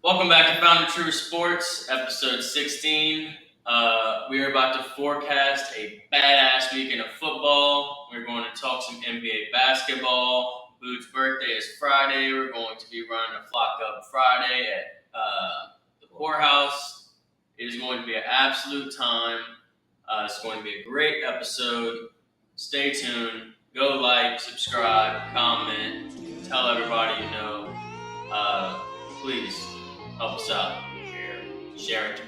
Welcome back to Found True Sports, episode 16. We are about to forecast a badass weekend of football. We're going to talk some NBA basketball. Boot's birthday is Friday. We're going to be running a Flock Up Friday at the poorhouse. It is going to be an absolute time. It's going to be a great episode. Stay tuned. Go like, subscribe, comment, tell everybody you know. Please help us out. Share it.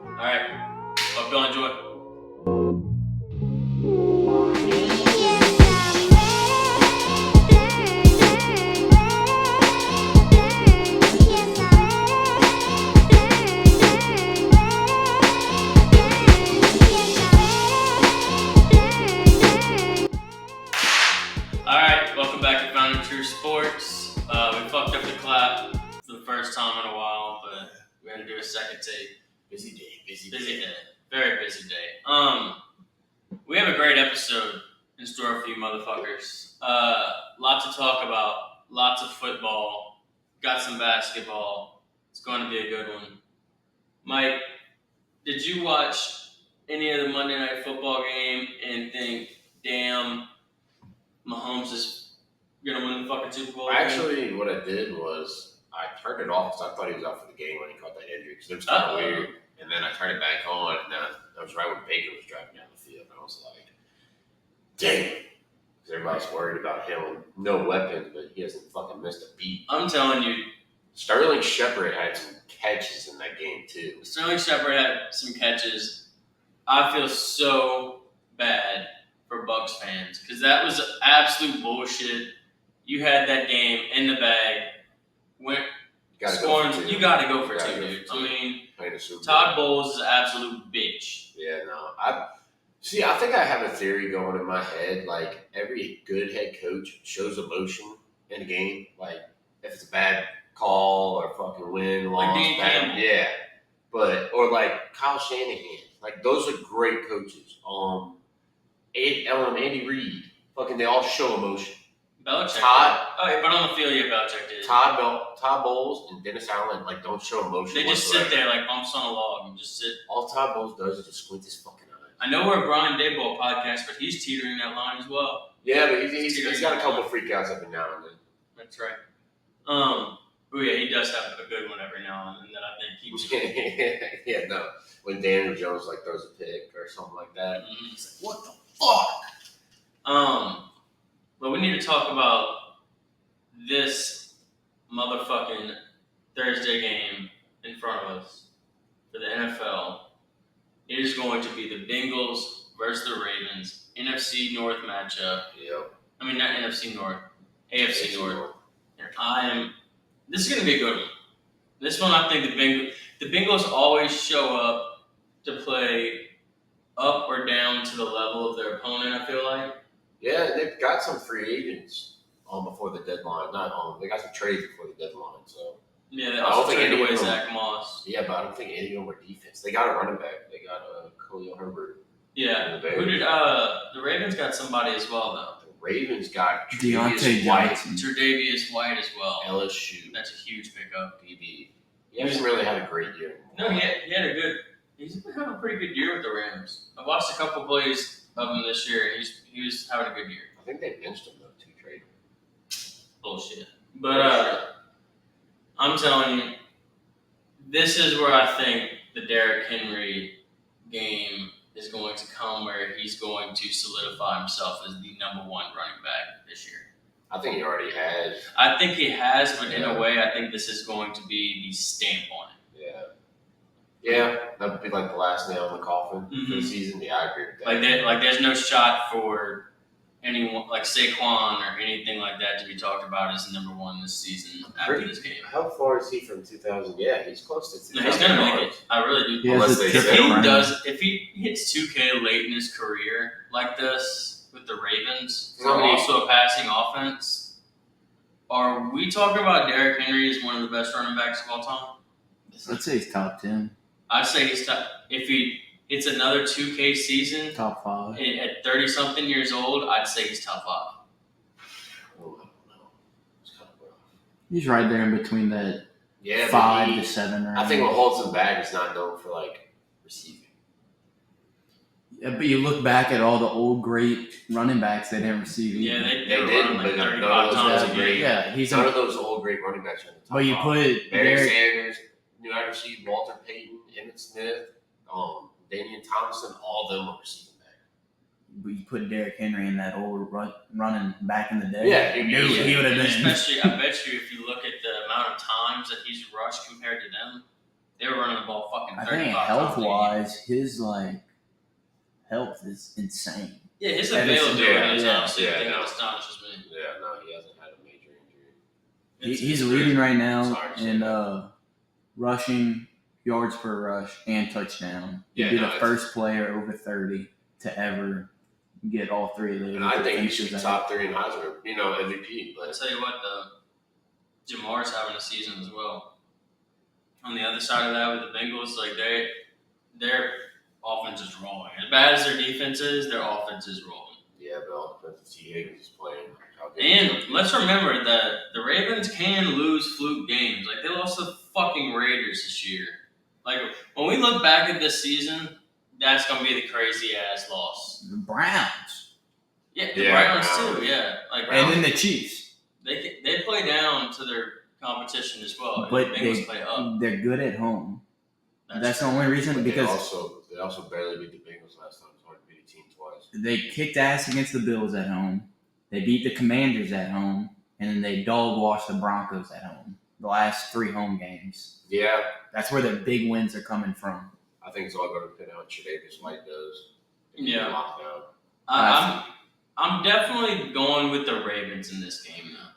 All right. Hope y'all enjoy. All right. Welcome back to Found True Sports. We fucked up the clap for the first time in a while, but we're gonna do a second take. Busy day. Very busy day. We have a great episode in store for you motherfuckers. Lots to talk about, lots of football, got some basketball. It's going to be a good one. Mike, did you watch any of the Monday Night Football game and think, damn, Mahomes is gonna win the fucking Super Bowl? Actually, what I did was I turned it off because I thought he was out for the game when he caught that injury because it was kind of weird. And then I turned it back on, and then that was right when Baker was driving down the field. And I was like, damn. Because everybody's worried about him with no weapons, but he hasn't fucking missed a beat. I'm telling you, Sterling Shepard had some catches in that game, too. Sterling Shepard had some catches. I feel so bad for Bucs fans because that was absolute bullshit. You had that game in the bag. Went scoring. You got to go for two, dude. I mean, Todd Bowles is an absolute bitch. Yeah, no. I think I have a theory going in my head. Like, every good head coach shows emotion in a game. Like, if it's a bad call or fucking win, loss, bad. Yeah. Or like Kyle Shanahan. Like, those are great coaches. Andy Reid. Fucking, they all show emotion. Belichick. But on the field, Belichick did. Todd Bowles and Dennis Allen, like, don't show emotion. They just sit there like bumps on a log and just sit. All Todd Bowles does is just squint his fucking eyes. I know we're a Brian Daboll podcast, but he's teetering that line as well. Yeah, but he's got a couple of freakouts every now and then. That's right. Oh yeah, he does have a good one every now and then that I think keeps. Yeah, no. When Daniel Jones like throws a pick or something like that, he's like, "What the fuck?" But we need to talk about this motherfucking Thursday game in front of us for the NFL. It is going to be the Bengals versus the Ravens, NFC North matchup. Yep. I mean, not NFC North, AFC North. This is going to be a good one. This one, I think the Bengals always show up to play up or down to the level of their opponent, I feel like. Yeah, they've got some free agents before the deadline. They got some trades before the deadline. So yeah, they also traded away Zach Moss. Yeah, but I don't think any of them were defense. They got a running back. They got Khalil Herbert. Yeah. Who did the Ravens got somebody as well though? The Ravens got Tre'Davious White as well. LSU. That's a huge pickup. DB. He hasn't really had a great year. No, he had a good. He's been having a pretty good year with the Rams. I've watched a couple plays of him this year. He was having a good year. I think they benched him though to trade. Bullshit. But I'm telling you, this is where I think the Derrick Henry game is going to come, where he's going to solidify himself as the number one running back this year. I think he already has. I think he has, but in a way, I think this is going to be the stamp on it. Yeah, that would be like the last nail in the coffin for the season. Yeah, I agree with that. Like there's no shot for anyone like Saquon or anything like that to be talked about as number one this season after this game. How far is he from 2000? Yeah, he's close to 2000. No, he's gonna make it. I really do. If he hits 2K late in his career like this with the Ravens, also a passing offense, are we talking about Derrick Henry as one of the best running backs of all time? I'd say he's top 10. I'd say he's top. If he hits another 2K season, top 5 at 30-something years old, I'd say he's top 5. Oh, I don't know. It's kind of rough. He's right there in between that Yeah, 5 to 7 range. I think what holds him back is not known for like receiving. Yeah, but you look back at all the old great running backs, they didn't receive. Yeah, either. they were didn't, running like but none 35 of those times a guys game. Yeah, he's None of those old great running backs are in the top. But you five. put Barry Derek, Sanders, New York received Walter Payton, Emmitt Smith, Damian Thompson, all of them were receiving back. but you put Derrick Henry in that old running back in the day. Yeah, he would have been. Especially, I bet you, if you look at the amount of times that he's rushed compared to them, they were running the ball fucking I 35 think times. health-wise, his health is insane. Yeah, his That is- availability is yeah, honestly the thing no. that astonishes me. Yeah, no, he hasn't had a major injury. He's leading right now Sorry to say in that. rushing, yards per rush, and touchdown. He'd be the first player over 30 to ever get all three of those. And I think he should be top 3 in Heisman, MVP. I'll But tell you what, though, Jamar's having a season as well. On the other side of that, with the Bengals, like their offense is rolling. As bad as their defense is, their offense is rolling. yeah, but all depends if T. Higgins is playing. And let's remember that the Ravens can lose fluke games. Like, they lost the fucking Raiders this year. Like, when we look back at this season, that's going to be the crazy-ass loss. The Browns. Yeah, the Browns, too, yeah. Like, And then the Chiefs. They play down to their competition as well. But the Bengals play up. They're good at home. That's the only reason, But because they also barely beat the Bengals last time. It's hard to beat a team twice. they kicked ass against the Bills at home. They beat the Commanders at home. And then they dog-washed the Broncos at home. The last 3 home games. Yeah, That's where the big wins are coming from. I think it's all going to depend on what Tre'Davious White does. Yeah. Lockdown. I'm definitely going with the Ravens in this game, though.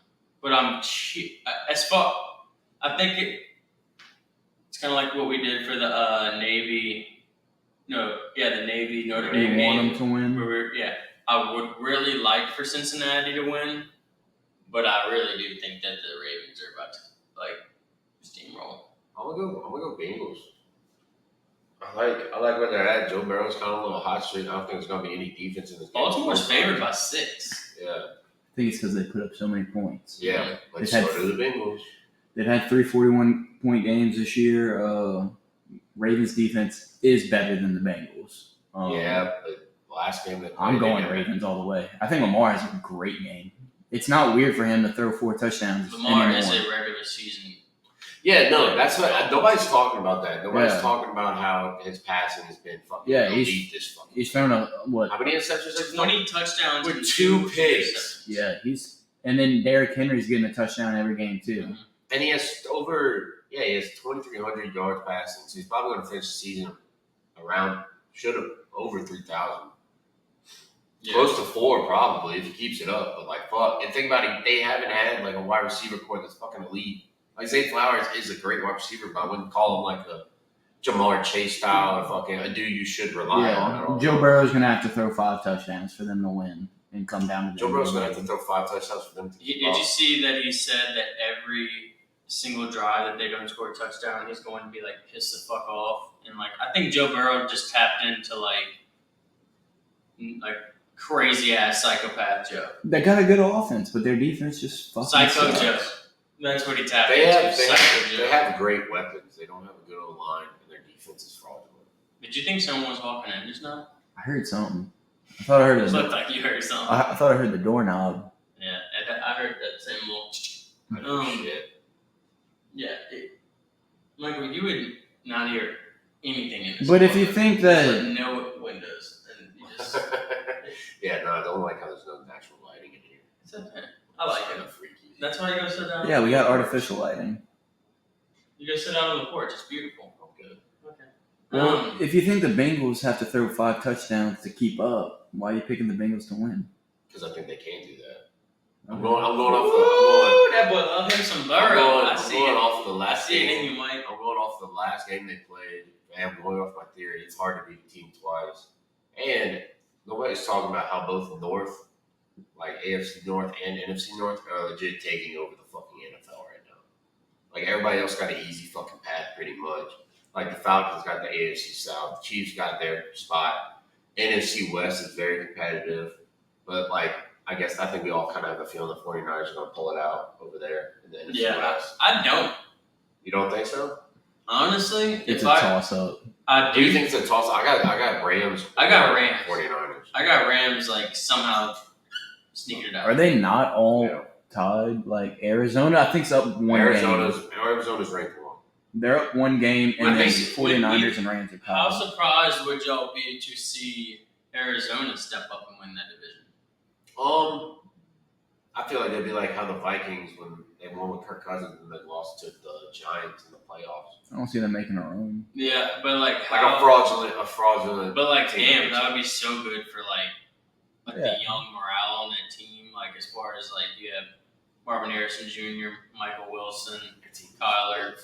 But I think it's kind of like what we did for the Navy. The Navy Notre Dame You game. want them to win? I would really like for Cincinnati to win, but I really do think that the Ravens are about to steamroll. I'm gonna go Bengals. I like where they're at. Joe Burrow's kind of a little hot streak. I don't think there's gonna be any defense in this game. Baltimore's favored by 6. Yeah. I think it's because they put up so many points. Yeah. Like They've so had- do the Bengals. They've had 3 41-point games this year. Ravens defense is better than the Bengals. But last game that I'm going Ravens all the way. I think Lamar has a great game. It's not weird for him to throw 4 touchdowns Lamar anymore. is a regular season. Yeah, no, that's what nobody's talking about. That nobody's Yeah. talking about how his passing has been fucking he's thrown How many interceptions? 20 touchdowns With and 2 picks. Yeah, and then Derrick Henry's getting a touchdown every game too. And he has 2,300 yards passing. So he's probably going to finish the season over 3,000. Yeah. Close to 4 probably if he keeps it up. But fuck. And think about it, they haven't had a wide receiver core that's fucking elite. Like Zay Flowers is a great wide receiver, but I wouldn't call him a Jamar Chase style or fucking a dude you should rely on at all. Joe Burrow's gonna have to throw 5 touchdowns for them to win and come down to. Joe Burrow's gonna have to throw 5 touchdowns for them to Did you see that he said that every single drive that they don't score a touchdown, he's going to be pissed the fuck off? And I think Joe Burrow just tapped into crazy ass psychopath Joe. They got a good offense, but their defense just fucking Psycho sucks. Joe. That's what he tapped They into. they have great weapons. They don't have a good old line, and their defense is fraudulent. Did you think someone was walking in just now? I heard something. I thought I heard It it. looked like you heard something. I thought I heard the doorknob. Yeah, I heard that same little. Shit. Yeah, Michael, you would not hear anything in this. But if you apartment. think There's, that, no windows, and you just Yeah, no, I don't like how there's no natural lighting in here. it's okay. I like It's it. kinda freaky. That's why you go sit down. yeah, we got artificial lighting. You go sit out on the porch. It's beautiful. I'm good. Okay. Well, if you think the Bengals have to throw 5 touchdowns to keep up, why are you picking the Bengals to win? Because I think they can do that. I'm Okay. going off Ooh, that boy love him some Burrow. I I'm see going it. off of the I last see it in game. you, Mike. I'm going off the last game they played. And I'm going off my theory. It's hard to beat a team twice. And nobody's talking about how both North, AFC North and NFC North, are legit taking over the fucking NFL right now. Everybody else got an easy fucking path pretty much. The Falcons got the AFC South. The Chiefs got their spot. NFC West is very competitive. But, I think we all kind of have a feeling the 49ers are going to pull it out over there in the NFC Yeah, West. I don't. You don't think so? Honestly, It's if a toss up. I Do you think it's a toss? I got Rams. I got Rams. 49ers. I got Rams like somehow sneaking it out. Are they not all tied? Like Arizona, I think's up one game. Arizona's ranked 1. They're up one game, and I then think 49ers and Rams are How tied. surprised would y'all be to see Arizona step up and win that division? I feel like it'd be like how the Vikings when they won with Kirk Cousins and then lost to the Giants in the playoffs. I don't see them making a run. Yeah, but like a fraudulent. But like, team. damn, that would be so good for like the young morale on that team. Like as far as like you have Marvin Harrison Jr., Michael Wilson, Kyler.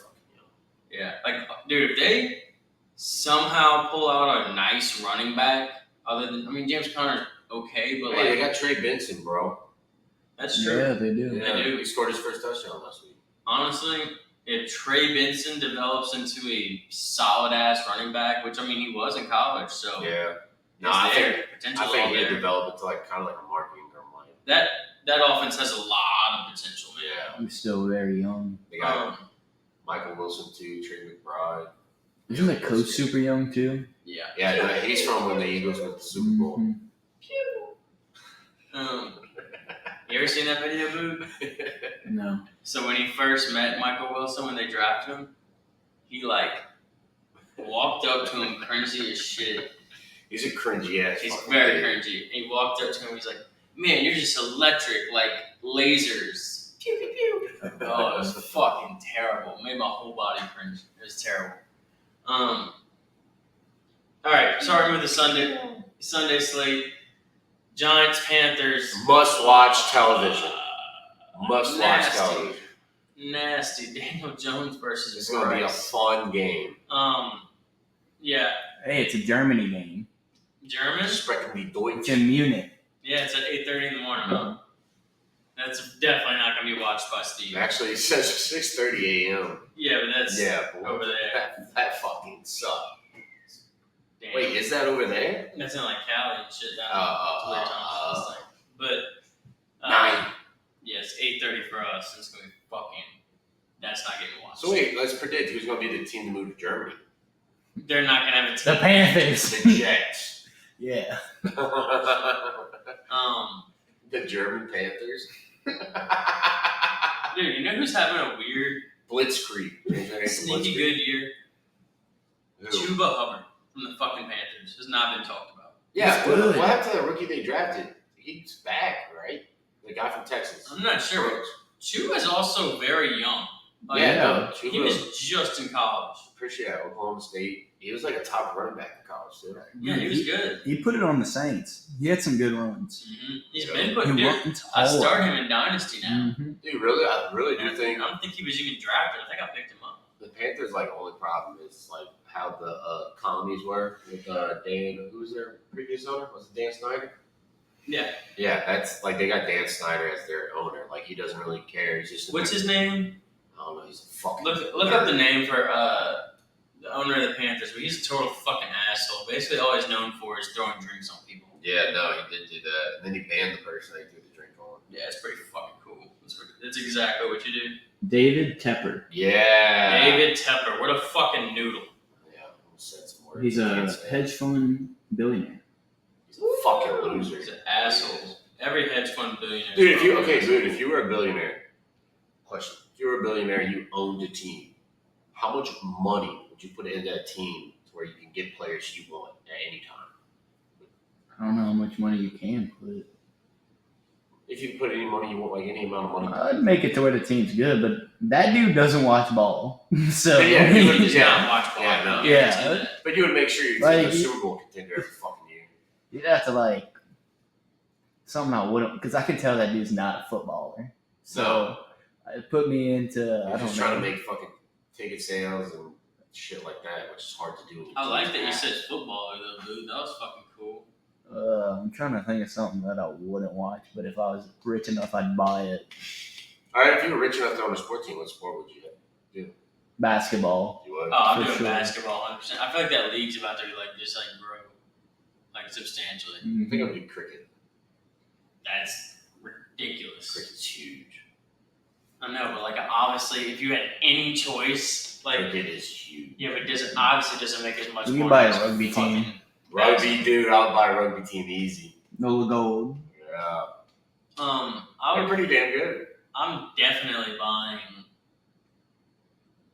Yeah, like dude, if they somehow pull out a nice running back, other than James Conner's okay, but Hey, they got Trey Benson, bro. That's true. Yeah, they do. Yeah, They do. He scored his first touchdown last week. Honestly, if Trey Benson develops into a solid ass running back, which he was in college, so Yeah. I think he'd develop into like kind of like a Mark Ingram line. that offense has a lot of potential. Man. Yeah. He's still very young. They got Michael Wilson too, Trey McBride. Isn't the coach super young too? Yeah. Yeah, he's from when the Eagles went to the Super Bowl. Mm-hmm. You ever seen that video, Boo? No. So when he first met Michael Wilson, when they drafted him, he walked up to him, cringy as shit. He's a cringy ass. He's very cringy. And he walked up to him, he's like, "Man, you're just electric, like lasers." Pew pew pew. Oh, it was fucking terrible. It made my whole body cringe. It was terrible. All right, starting with the Sunday slate. Giants, Panthers. Must watch television. Must watch television. Nasty. Daniel Jones versus It's going to be a fun game. Yeah. Hey, it's a Germany game. German? Sprechen die Deutsch. It's in Munich. Yeah, it's at 8:30 in the morning. Huh? That's definitely not going to be watched by Steve. Actually, it says 6:30 a.m. Yeah, but that's over there. That fucking sucks. Damn. Wait, is that over there? That's in like Cali and shit. But 9. Yes, 8:30 for us. It's going to be fucking. That's not getting watched. So wait, let's predict who's going to be the team to move to Germany. They're not going to have a team. The Panthers. The Jets. Yeah. The German Panthers. Dude, you know who's having a weird Blitzkrieg. sneaky good year? Who? Chuba Hubbard from the fucking Panthers has not been talked about. Yeah, good. what happened to the rookie they drafted? He's back, right? The guy from Texas. I'm not sure. Chuba's also very young. Chuba. He was just in college. Appreciate it. Oklahoma State. He was like a top running back in college, too. Yeah, he was good. He put it on the Saints. He had some good runs. Mm-hmm. He's been putting He good. runs I hard. start him in Dynasty now. Mm-hmm. Dude, really? I really do think I don't think he was even drafted. I think I picked him up. the Panthers' only problem is how the colonies were with Dan. Who was their previous owner? Was it Dan Snyder? Yeah. Yeah, that's they got Dan Snyder as their owner. He doesn't really care. He's just What's his name? I don't know. He's a fucking Look up the name for the owner of the Panthers, but he's a total fucking asshole. Basically, all he's known for is throwing drinks on people. Yeah, no, he did do that. And then he banned the person that he threw the drink on. Yeah, it's pretty fucking cool. That's exactly what you do. David Tepper. Yeah. David Tepper. What a fucking noodle. Yeah, said some words. He's a hedge fund billionaire. He's a fucking loser. He's an asshole. Every hedge fund billionaire. Dude, if you were a billionaire, question. If you were a billionaire, you owned a team. How much money would you put into that team to where you can get players you want at any time? I don't know how much money you can put. If you put any money you want, any amount of money. I'd make it to where the team's good, but that dude doesn't watch ball. So Yeah, He does not watch ball. Yeah, no. Yeah. But you would make sure your team's a Super Bowl contender every fucking year. you'd have to something I wouldn't, because I can tell that dude's not a footballer. So it put me into You're just trying to make fucking ticket sales and shit like that, which is hard to do. I like that you said footballer though, dude. That was fucking cool. I'm trying to think of something that I wouldn't watch, but if I was rich enough, I'd buy it. All right, if you were rich enough to own a sports team, what sport would you do? Basketball. You would. Oh, I'm For doing sure. basketball 100%. I feel like that league's about to grow substantially. I think I would do cricket. That's ridiculous. Cricket's huge. I know, but like obviously, if you had any choice, like Cricket is huge. yeah, but it doesn't make as much. You more can buy a than rugby fucking team. Rugby, dude, I'll buy a rugby team easy. No gold. Yeah. I They're would. pretty damn good. I'm definitely buying.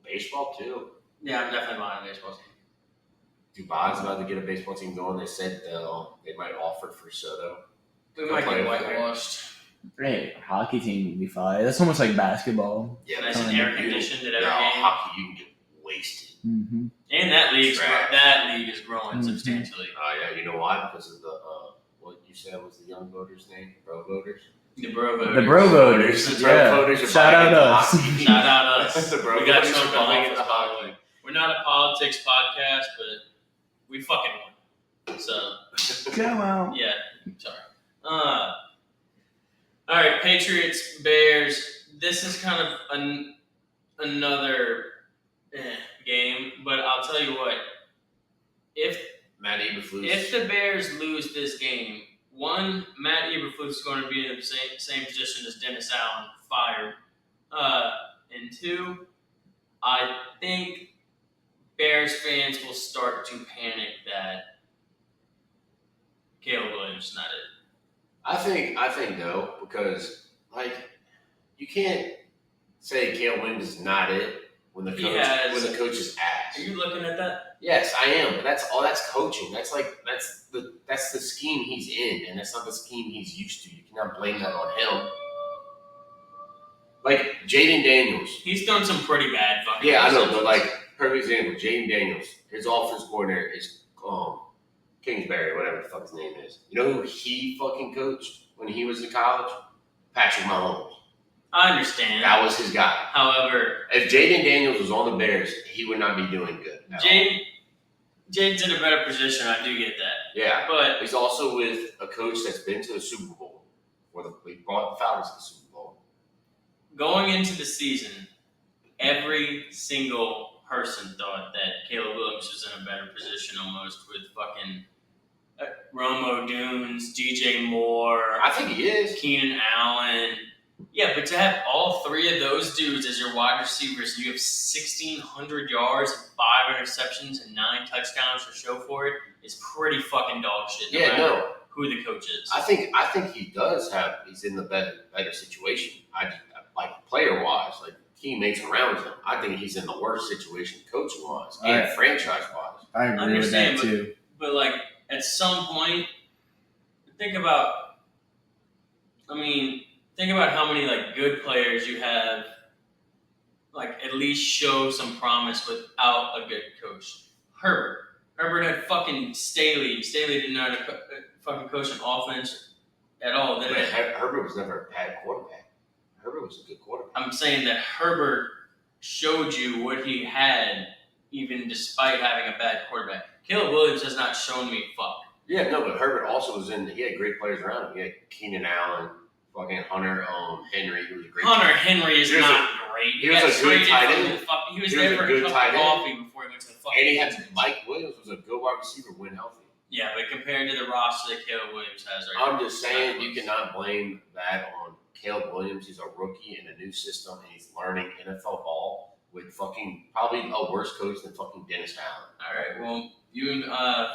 Baseball, too. Yeah, I'm definitely buying a baseball team. Dubai's about to get a baseball team going. They said they might offer for Soto. We might play get over there. whitewashed. Hey, hockey team would be fine. That's almost like basketball. Yeah, Nice that's and Kinda. air conditioned at every yeah, game. hockey, you can get wasted. Mm-hmm. And that league is growing Mhm. substantially. Oh, yeah, you know why? Because of the, what you said was the young voters' name? Bro voters? The bro voters. The bro voters. The bro Yeah. voters are Shout buying out into us. hockey. Shout out us. The bro We got voters Trump are in buying office, into by the hockey. way. We're not a politics podcast, but we fucking won. So Come on. yeah, sorry. All right, Patriots, Bears. This is kind of another game, but I'll tell you what. If Matt Eberflus. If the Bears lose this game, one, Matt Eberflus is going to be in the same position as Dennis Allen, fired. And two, I think Bears fans will start to panic that Caleb Williams is not it. I think no, because like you can't say Caleb Williams is not it when the coach is ass. Are you looking at that? Yes, I am. But that's coaching. That's the scheme he's in, and that's not the scheme he's used to. You cannot blame that on him. Like Jaden Daniels. He's done some pretty bad fucking. Yeah, I know, but like perfect example, Jaden Daniels. His offense coordinator is Kingsbury, whatever the fuck his name is. You know who he fucking coached when he was in college? Patrick Mahomes. I understand. That was his guy. However, if Jaden Daniels was on the Bears, he would not be doing good. Jaden's in a better position. I do get that. Yeah, but he's also with a coach that's been to the Super Bowl. He brought the Falcons to the Super Bowl. Going into the season, every single person thought that Caleb Williams was in a better position almost with fucking Romo Dunes, DJ Moore. I think he is. Keenan Allen. Yeah, but to have all three of those dudes as your wide receivers, and you have 1,600 yards, 5 interceptions, and 9 touchdowns to show for it, is pretty fucking dog shit. No matter who the coach is. I think he does have. He's in the better situation. Like player wise, like teammates around him. I think he's in the worst situation coaching wise and franchise wise. I agree with that too. But like at some point, think about how many like good players you have, like at least show some promise without a good coach. Herbert had fucking Staley. Staley did not fucking coach an offense at all. Herbert was never a bad quarterback. Herbert was a good quarterback. I'm saying that Herbert showed you what he had, even despite having a bad quarterback. Caleb Williams has not shown me fuck. Yeah, no, but Herbert also was he had great players around him. He had Keenan Allen, fucking Hunter Henry, who was a great Henry is not great. He was a good tight end. He was there for a cup of coffee before he went to the fucking. And he had Mike Williams was a good wide receiver when healthy. Yeah, but compared to the roster that Caleb Williams has right now. I'm just saying you cannot blame that on Caleb Williams. He's a rookie in a new system, and he's learning NFL ball with fucking probably a worse coach than fucking Dennis Allen. All right, well, you and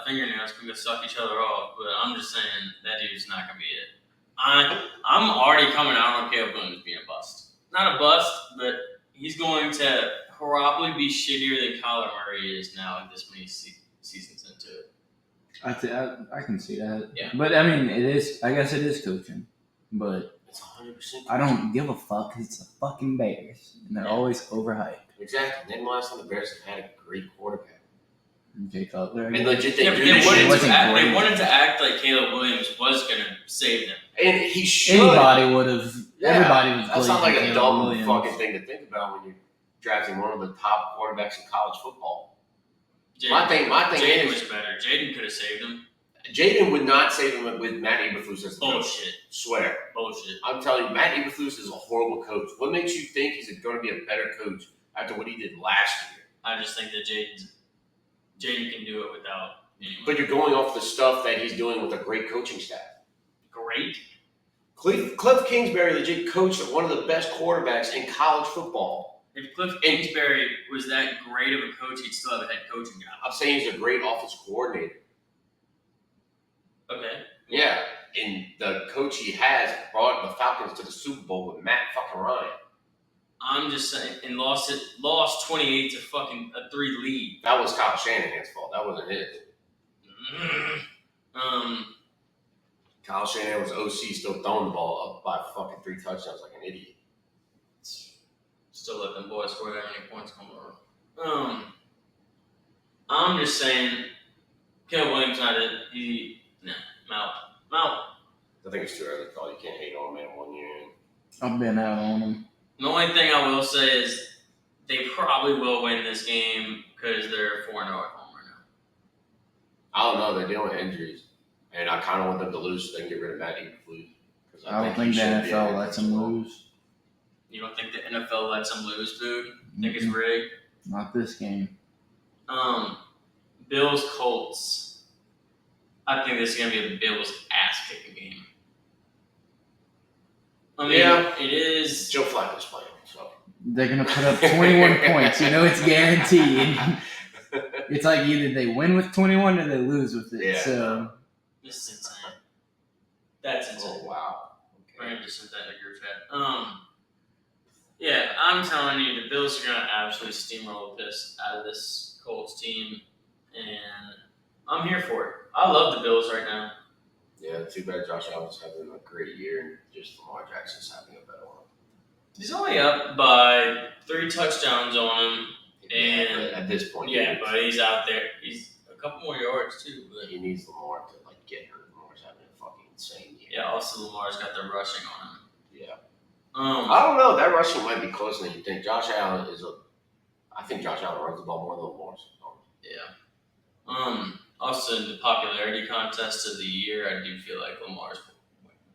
Fingernails can go suck each other off, but I'm just saying that dude's not going to be it. I'm already coming out on Caleb Williams being a bust. Not a bust, but he's going to probably be shittier than Kyler Murray is now this many seasons into it. I can see that. Yeah. But I mean, I guess it is coaching. But it's 100% coaching. I don't give a fuck because it's the fucking Bears. And they're always overhyped. Exactly. Then last time the Bears have had a great quarterback. Jay Cutler. And legit, they wanted to act like Caleb Williams was going to save them. And he should. Anybody would have. Yeah, everybody was. That sounds like a dumb Williams. fucking thing to think about when you're drafting one of the top quarterbacks in college football. My thing Jaden is was better. Jaden could have saved him. Jaden would not save him with Matt Eberflus as the coach. Bullshit. Swear. Bullshit. I'm telling you, Matt Eberflus is a horrible coach. What makes you think he's going to be a better coach after what he did last year? I just think that Jaden can do it without anyone. But you're going off the stuff that he's doing with a great coaching staff. Great? Cliff Kingsbury legit coached one of the best quarterbacks in college football. If Cliff Kingsbury was that great of a coach, he'd still have a head coaching job. I'm saying he's a great offensive coordinator. Okay. Yeah, and the coach he has brought the Falcons to the Super Bowl with Matt fucking Ryan. I'm just saying, and lost 28 to fucking a 3 lead. That was Kyle Shanahan's fault. That wasn't his. Kyle Shanahan was OC, still throwing the ball up by fucking 3 touchdowns like an idiot. Still let them boys score that many points come over. I'm just saying, Caleb Williams not it. Mount. I think it's too early to call. You can't hate on him in 1 year. I've been out on him. The only thing I will say is they probably will win this game because they're 4-0 at home right now. I don't know. They're dealing with injuries. And I kind of want them to lose so they can get rid of Matt Eberflus. I don't think the NFL lets them lose. You don't think the NFL lets them lose, dude? Think it's rigged? Not this game. Bills Colts. I think this is gonna be a Bills ass kicking game. I mean, yeah, it is. Joe Flacco's playing, so they're gonna put up 21 points. You know it's guaranteed. It's like either they win with 21 or they lose with it. Yeah. So this is insane. That's insane. Oh wow. Okay. Brandon just sent that in your chat. Yeah, I'm telling you, the Bills are gonna absolutely steamroll the piss out of this Colts team, and I'm here for it. I love the Bills right now. Yeah, too bad Josh Allen's having a great year and just Lamar Jackson's having a better one. He's only up by 3 touchdowns on him, and but at this point, yeah, but he's out there. He's a couple more yards too. But he needs Lamar to get hurt. Lamar's having a fucking insane year. yeah, also Lamar's got the rushing on him. Yeah. I don't know. That rushing might be closer than you think. I think Josh Allen runs the ball more than Lamar. Yeah. Also, in the popularity contest of the year, I do feel like Lamar's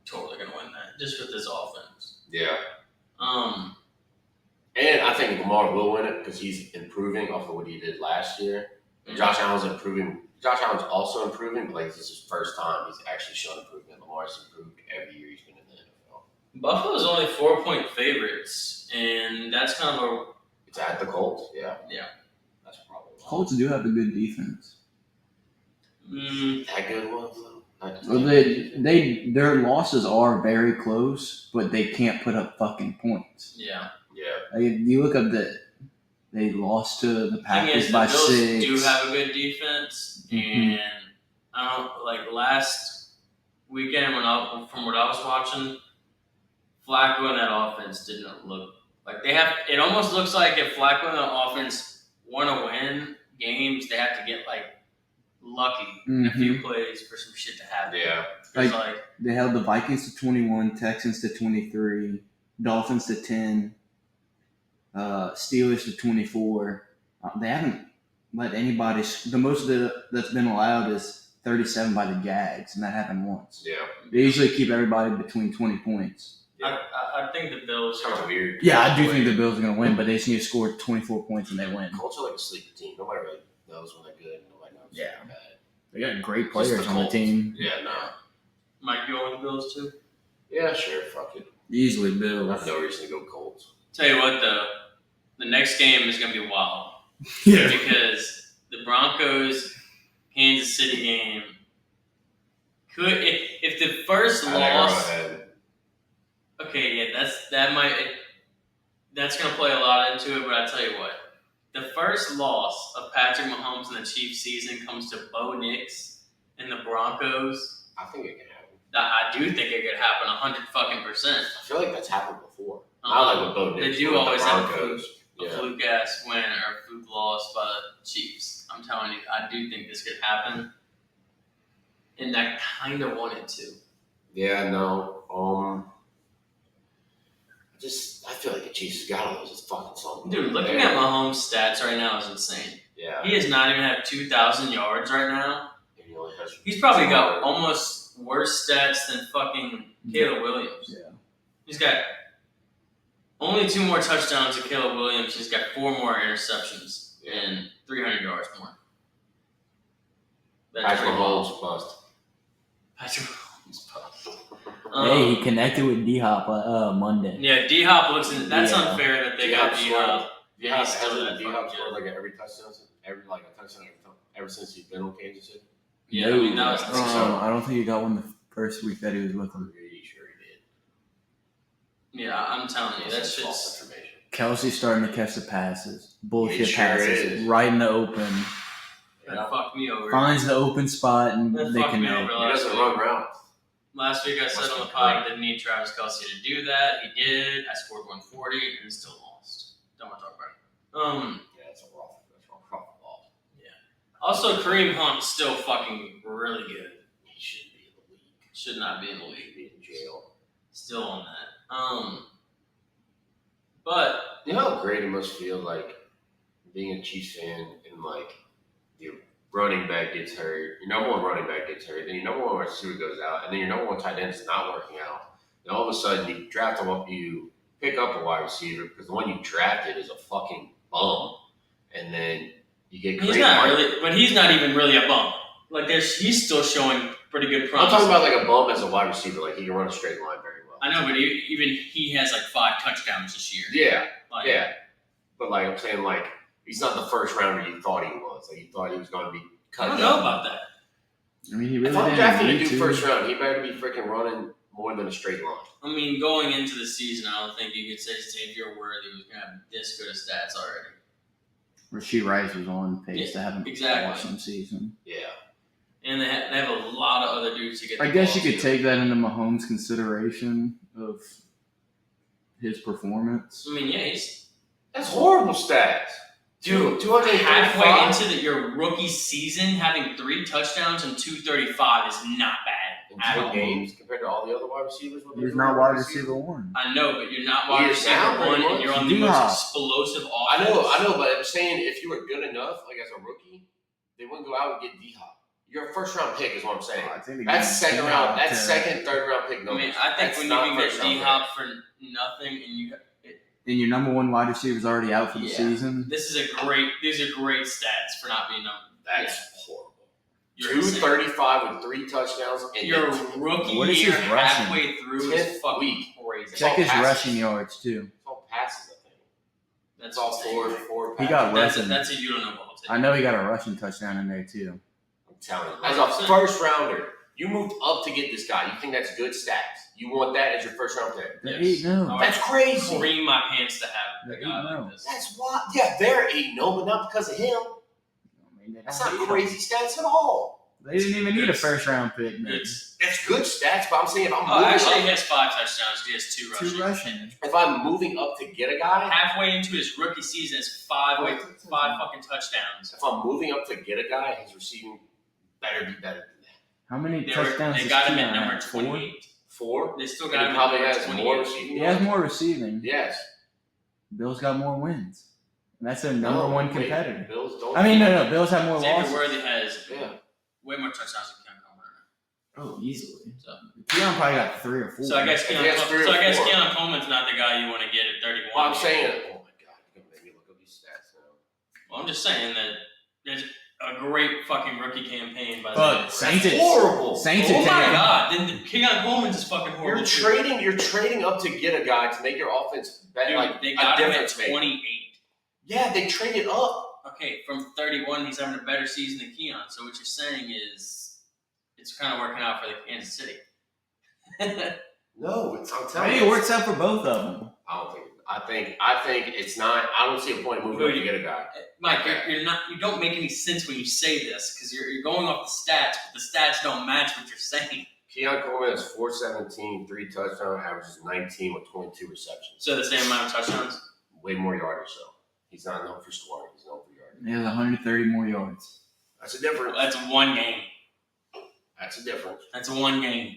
totally going to win that, just with his offense. Yeah. And I think Lamar will win it because he's improving off of what he did last year. And Josh Allen's improving. Josh Allen's also improving, but this is his first time he's actually shown improvement. Lamar's improved every year he's been in the NFL. Buffalo's only 4-point favorites, and that's kind of It's at the Colts, yeah. Yeah. That's probably why. Colts do have a good defense. That good one, though? Well, their losses are very close, but they can't put up fucking points. Yeah. Yeah. You look up they lost to the Packers by 6. The Bills do have a good defense, and I don't last weekend from what I was watching, Flacco and that offense didn't look like they have. It almost looks like if Flacco and the offense want to win games, they have to get lucky in a few plays for some shit to happen. Yeah. They held the Vikings to 21, Texans to 23, Dolphins to 10, Steelers to 24. They haven't let anybody. The most that's been allowed is 37 by the Jags, and that happened once. Yeah. They usually keep everybody between 20 points. Yeah. I think the Bills Kind of weird. Yeah, I do think the Bills are going to win, but they just need to score 24 points and they win. Colts are like a sleeper team. Nobody really knows when they're good. Nobody knows when they're bad. They got great players on the team. Yeah, no. Mike, you going with the Bills too? Yeah, sure. Fuck it. Easily I Bills. have no reason to go Colts. Tell you what, though, the next game is going to be wild. Yeah. Because the Broncos Kansas City game could if the first loss. Okay, yeah, that's gonna play a lot into it. But I tell you what, the first loss of Patrick Mahomes in the Chiefs season comes to Bo Nix and the Broncos. I think it can happen. I do think it could happen 100%. I feel like that's happened before. Not like with Bo Nix. They do always have a Yeah. fluke ass win or a fluke loss by the Chiefs. I'm telling you, I do think this could happen, and I kind of want it to. Yeah, no. I feel like the Chiefs got to lose. It's fucking something. Dude, looking at Mahomes' stats right now is insane. Yeah. He has not even had 2,000 yards right now. And he only has He's probably got almost worse stats than fucking Caleb Williams. Yeah. He's got only 2 more touchdowns than Caleb Williams. He's got 4 more interceptions and 300 yards more. Patrick Mahomes bust. Patrick Mahomes bust. Hey, he connected with D-Hop Monday. Yeah, D-Hop looks in. That's Yeah. unfair that they got D-Hop. D-Hop He's still hasn't that D-Hop fucking scored good. like every touchdown, a touchdown ever since he's been on Kansas City. Yeah, I mean, that was I don't think he got one the first week that he was with him. I'm pretty sure he did. Yeah, I'm telling you, that That's shit's. false information. Kelsey's starting to catch the passes. Bullshit He sure passes. is. Right in the open. That fucked me over. Finds the open spot and That they fucked me connect. over He last doesn't week. run routes. Last week I said on the pod I didn't need Travis Kelsey to do that. He did. I scored 140 and still lost. Don't want to talk about it. Yeah, that's a rough loss. Also, Kareem Hunt's still fucking really good. He shouldn't be in the league. Should not be in the He league. should be in jail. Still on that. But You know how great it must feel like being a Chiefs fan and like your running back gets hurt, your number one running back gets hurt, then your number one receiver goes out, and then your number one tight end is not working out. And all of a sudden you draft them up, you pick up a wide receiver because the one you drafted is a fucking bum, and then you get great. he's not really. But he's not even really a bum. Like he's still showing pretty good I'm promise. talking about like a bum as a wide receiver, like he can run a straight line very well. I know, but even he has like 5 touchdowns this year. Yeah, Like, yeah. But like I'm saying, like he's not the first rounder you thought he was. Like you thought he was going to be cut I don't down. know about that. I mean, he really If I'm didn't drafting a need dude to. first round, he better be freaking running more than a straight line. I mean, going into the season, I don't think you could say Xavier Worthy was going to have this good of stats already. Rasheed Rice was on pace to have an exactly. awesome season. Yeah. And they have a lot of other dudes to get. I the guess ball you could to. take that into Mahomes' consideration of his performance. I mean, yeah, he's That's horrible stats. Dude, 235. halfway into your rookie season, having 3 touchdowns and 235 is not bad in at 10 all. games compared to all the other wide receivers. He's not wide receiver one. I know, but you're not He wide is receiver now, pretty one, much. and you're on the D-Hop. most explosive offense. I know, but I'm saying if you were good enough, like as a rookie, they wouldn't go out and get D-Hop. You're a first round pick, is what I'm saying. I think That's second round. That's to- second, third round pick. I Numbers. mean, I think That's when you not can get first round D-Hop for nothing, and you. And your number one wide receiver is already out for the Yeah. season. These are great stats for not being number. That's horrible. You're insane. 235 with 3 touchdowns. And Your then rookie What is year his rushing? halfway through 10th is fucking week. crazy. Check his passes. rushing yards too. it's all passes, I think. That's It's all insane. four He passes. got That's rushing. a you don't know about. I know he got a rushing touchdown in there too. I'm telling you. As a 100%. first rounder, you moved up to get this guy. You think that's good stats. You want that as your first round pick. Yes. No. That's crazy. Cream my pants to have a They guy know. like this. That's why. Yeah, they're 8-0, but not because of him. I mean, they That's don't not need crazy stats at all. him. They didn't even need a first round pick. Man. It's That's good stats, but I'm saying if I'm oh, moving actually, he up, has 5 touchdowns. He has 2 rushing. Two rushing. if I'm moving up to get a guy, Halfway into his rookie season, is 5 fucking touchdowns. if I'm moving up to get a guy, his receiving better be better than that. How many They touchdowns? got him at Keon number have? 28. 4. They still And got he him probably at number has 28. more receiving. He has yards. more receiving. Yes. Bills got more wins. And that's their number one wait, competitor. Bills don't. I mean, no. Bills have more Xavier losses. Worthy has Yeah. way more touchdowns than Keon Coleman. Oh, easily. So, Keon probably got 3 or 4. so I guess If he has 3 or 4. Keon Coleman's not the guy you want to get at 31. Well, I'm saying, oh my God, you're gonna make me look up these stats now. Well, I'm just saying that there's a great fucking rookie campaign by the But way. Saints That's is- horrible. Saints Oh are my taking- god, then Keon Coleman's is fucking horrible. You're trading up to get a guy to make your offense better, Dude, like they a got him at difference maker. 28. Yeah, they traded up. Okay, from 31, he's having a better season than Keon. So what you're saying is it's kind of working out for the Kansas City. No, I'm telling Maybe you, it works out for both of them. I don't think. I think it's not. I don't see a point in moving up to get a guy. Mike, you're not. You don't make any sense when you say this because you're going off the stats, but the stats don't match what you're saying. Keon Coleman has 417, 3 touchdowns, averages 19 with 22 receptions. So the same amount of touchdowns. Way more yardage, though. He's not known for scoring. He's known for yardage. He has 130 more yards. That's a difference. That's one game. That's a difference. That's one game.